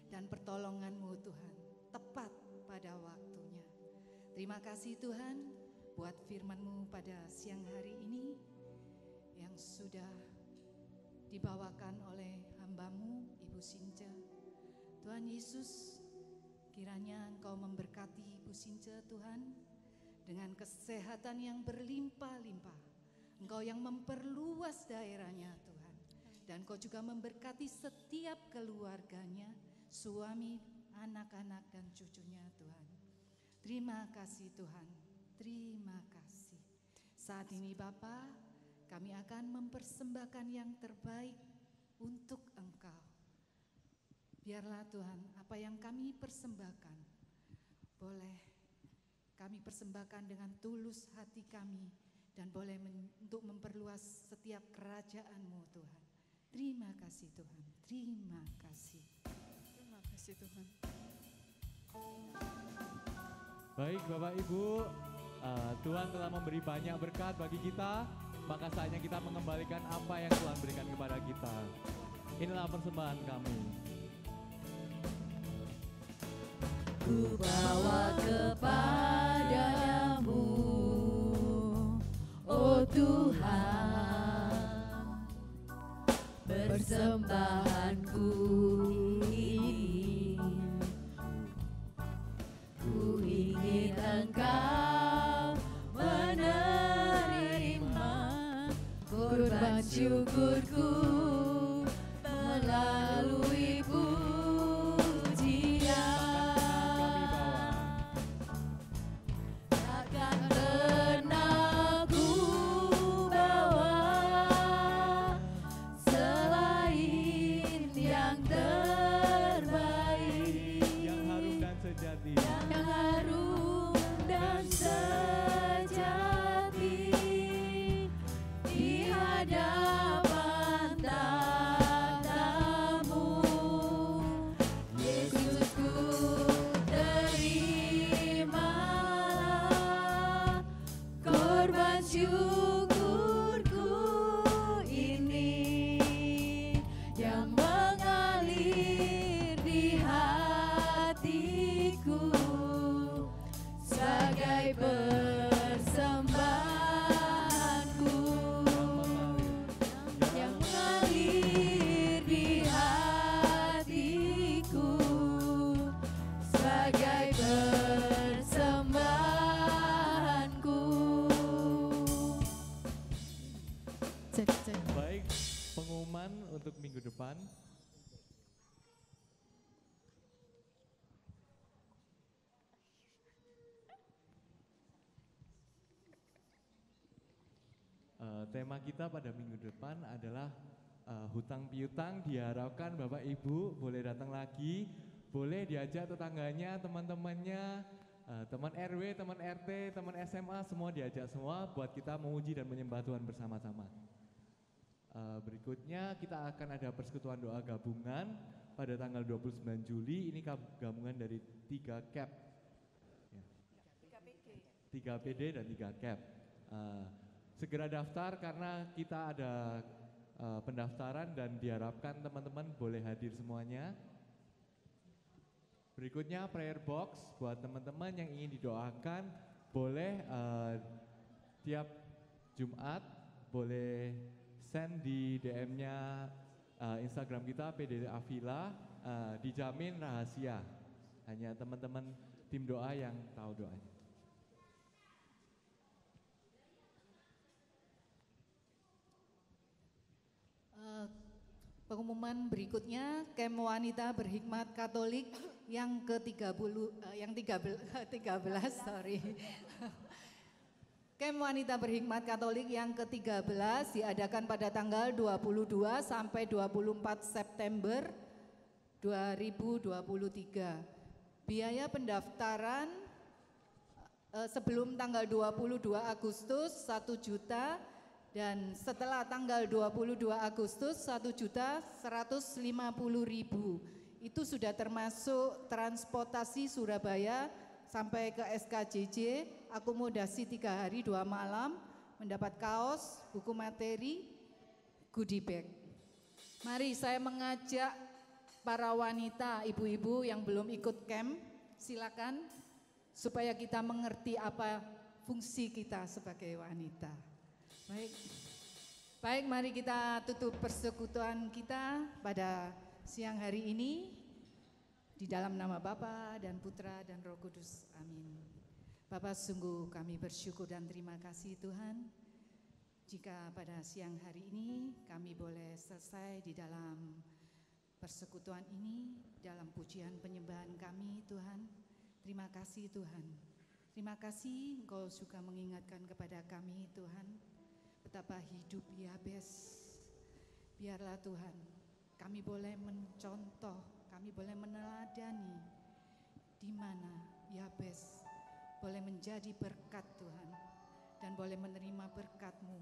Dan pertolongan-Mu, Tuhan, tepat pada waktunya. Terima kasih Tuhan buat firman-Mu pada siang hari ini yang sudah dibawakan oleh hamba-Mu, Ibu Since. Tuhan Yesus, kiranya Engkau memberkati Ibu Since, Tuhan, dengan kesehatan yang berlimpah-limpah. Engkau yang memperluas daerahnya, Tuhan. Dan Engkau juga memberkati setiap keluarganya, suami, anak-anak, dan cucunya, Tuhan. Terima kasih Tuhan, terima kasih. Saat ini Bapa, kami akan mempersembahkan yang terbaik untuk Engkau. Biarlah Tuhan, apa yang kami persembahkan, boleh kami persembahkan dengan tulus hati kami, dan boleh untuk memperluas setiap kerajaan-Mu Tuhan. Terima kasih Tuhan, terima kasih. Terima kasih Tuhan. Baik Bapak Ibu, Tuhan telah memberi banyak berkat bagi kita, maka saatnya kita mengembalikan apa yang Tuhan berikan kepada kita. Inilah persembahan kami. Ku bawa kepadamu, oh Tuhan, persembahanku ini. Ku ingin Engkau menerima kurban syukurku melalui takkan pernah ku bawa selain yang terbaik, Yang harum dan sejati. yang harum dan sejati di hadapan tatamu. Yesusku, terimalah korban syukurku ini yang mengalir di hatiku sebagai persembahanku, yang mengalir di hatiku sebagai persembahanku. Cek. Baik, pengumuman untuk minggu depan. Tema kita pada minggu depan adalah hutang piutang. Diharapkan Bapak Ibu boleh datang lagi, boleh diajak tetangganya, teman-temannya, teman RW, teman RT, teman SMA, semua diajak semua buat kita memuji dan menyembah Tuhan bersama-sama. Berikutnya kita akan ada persekutuan doa gabungan pada tanggal 29 Juli. Ini gabungan dari 3 CAP, 3 PD dan 3 CAP. Segera daftar karena kita ada pendaftaran dan diharapkan teman-teman boleh hadir semuanya. Berikutnya prayer box buat teman-teman yang ingin didoakan, boleh tiap Jumat boleh send di DM-nya Instagram kita PD Avila, dijamin rahasia. Hanya teman-teman tim doa yang tahu doanya. Pengumuman berikutnya, Camp Wanita Berhikmat Katolik yang ke-13, sorry. Camp Wanita Berhikmat Katolik yang ke-13 diadakan pada tanggal 22 sampai 24 September 2023. Biaya pendaftaran sebelum tanggal 22 Agustus 1 juta dan setelah tanggal 22 Agustus 1.150.000. Itu sudah termasuk transportasi Surabaya sampai ke SKJJ, akomodasi 3 hari 2 malam, mendapat kaos, buku materi, goodie bag. Mari saya mengajak para wanita, ibu-ibu yang belum ikut camp, silakan supaya kita mengerti apa fungsi kita sebagai wanita. Baik, mari kita tutup persekutuan kita pada siang hari ini di dalam nama Bapa dan Putra dan Roh Kudus. Amin. Bapa, sungguh kami bersyukur dan terima kasih Tuhan, jika pada siang hari ini kami boleh selesai di dalam persekutuan ini, dalam pujian penyembahan kami Tuhan. Terima kasih Tuhan. Terima kasih Engkau suka mengingatkan kepada kami Tuhan, betapa hidup Yabes. Biarlah Tuhan, kami boleh mencontoh, kami boleh meneladani di mana Yabes boleh menjadi berkat Tuhan dan boleh menerima berkat-Mu.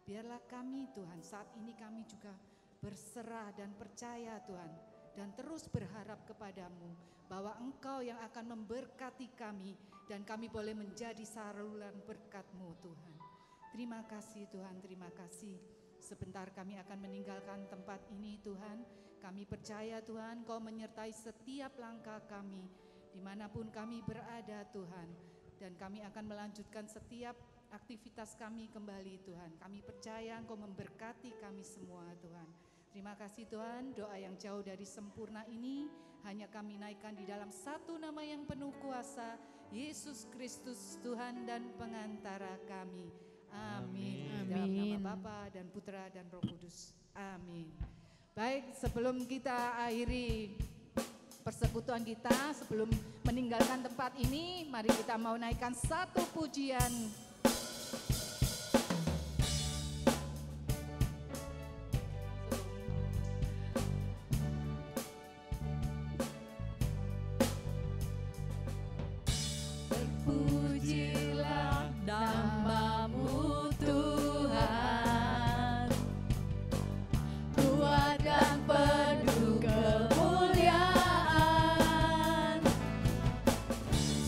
Biarlah kami Tuhan, saat ini kami juga berserah dan percaya Tuhan, dan terus berharap kepadamu bahwa Engkau yang akan memberkati kami dan kami boleh menjadi saluran berkat-Mu Tuhan. Terima kasih Tuhan, terima kasih. Sebentar kami akan meninggalkan tempat ini Tuhan. Kami percaya Tuhan, Kau menyertai setiap langkah kami dimanapun kami berada Tuhan. Dan kami akan melanjutkan setiap aktivitas kami kembali Tuhan. Kami percaya Engkau memberkati kami semua Tuhan. Terima kasih Tuhan, doa yang jauh dari sempurna ini hanya kami naikkan di dalam satu nama yang penuh kuasa, Yesus Kristus Tuhan dan pengantara kami. Amin. Di dalam nama Bapa dan Putra dan Roh Kudus. Amin. Baik, sebelum kita akhiri persekutuan kita, sebelum meninggalkan tempat ini, mari kita mau naikkan satu pujian. Terpujilah nama-Mu Tuhan, kuat dan penuh kemuliaan.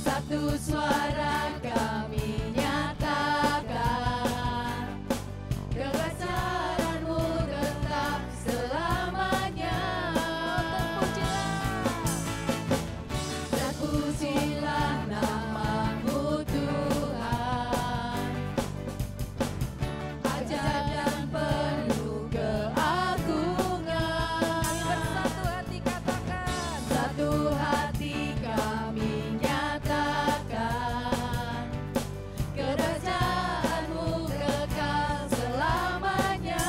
Satu suara kami nyatakan, kebesaran-Mu tetap selamanya. Terpujilah nama-Mu Tuhan, ajaib dan penuh keagungan. Bersatu hati katakan, Satu hati kami nyatakan, kerajaan-Mu kekal selamanya.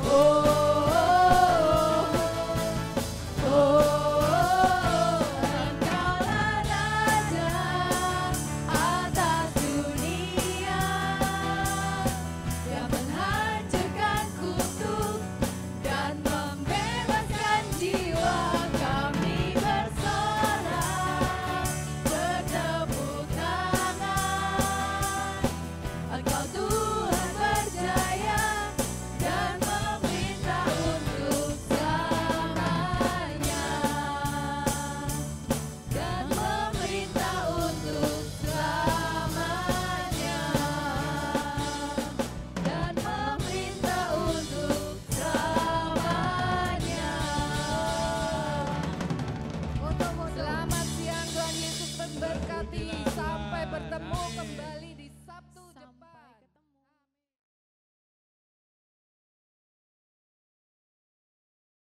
Oh, Engkaulah Raja atas dunia, yang menghancurkan kutuk dan membebaskan jiwa. Kami bersorak, bertepuk tangan. Engkau Tuhan berjaya dan memerintah untuk selamanya, dan memerintah untuk selamanya, dan memerintah untuk selamanya. selamat siang, Tuhan Yesus memberkati. Sampai bertemu kembali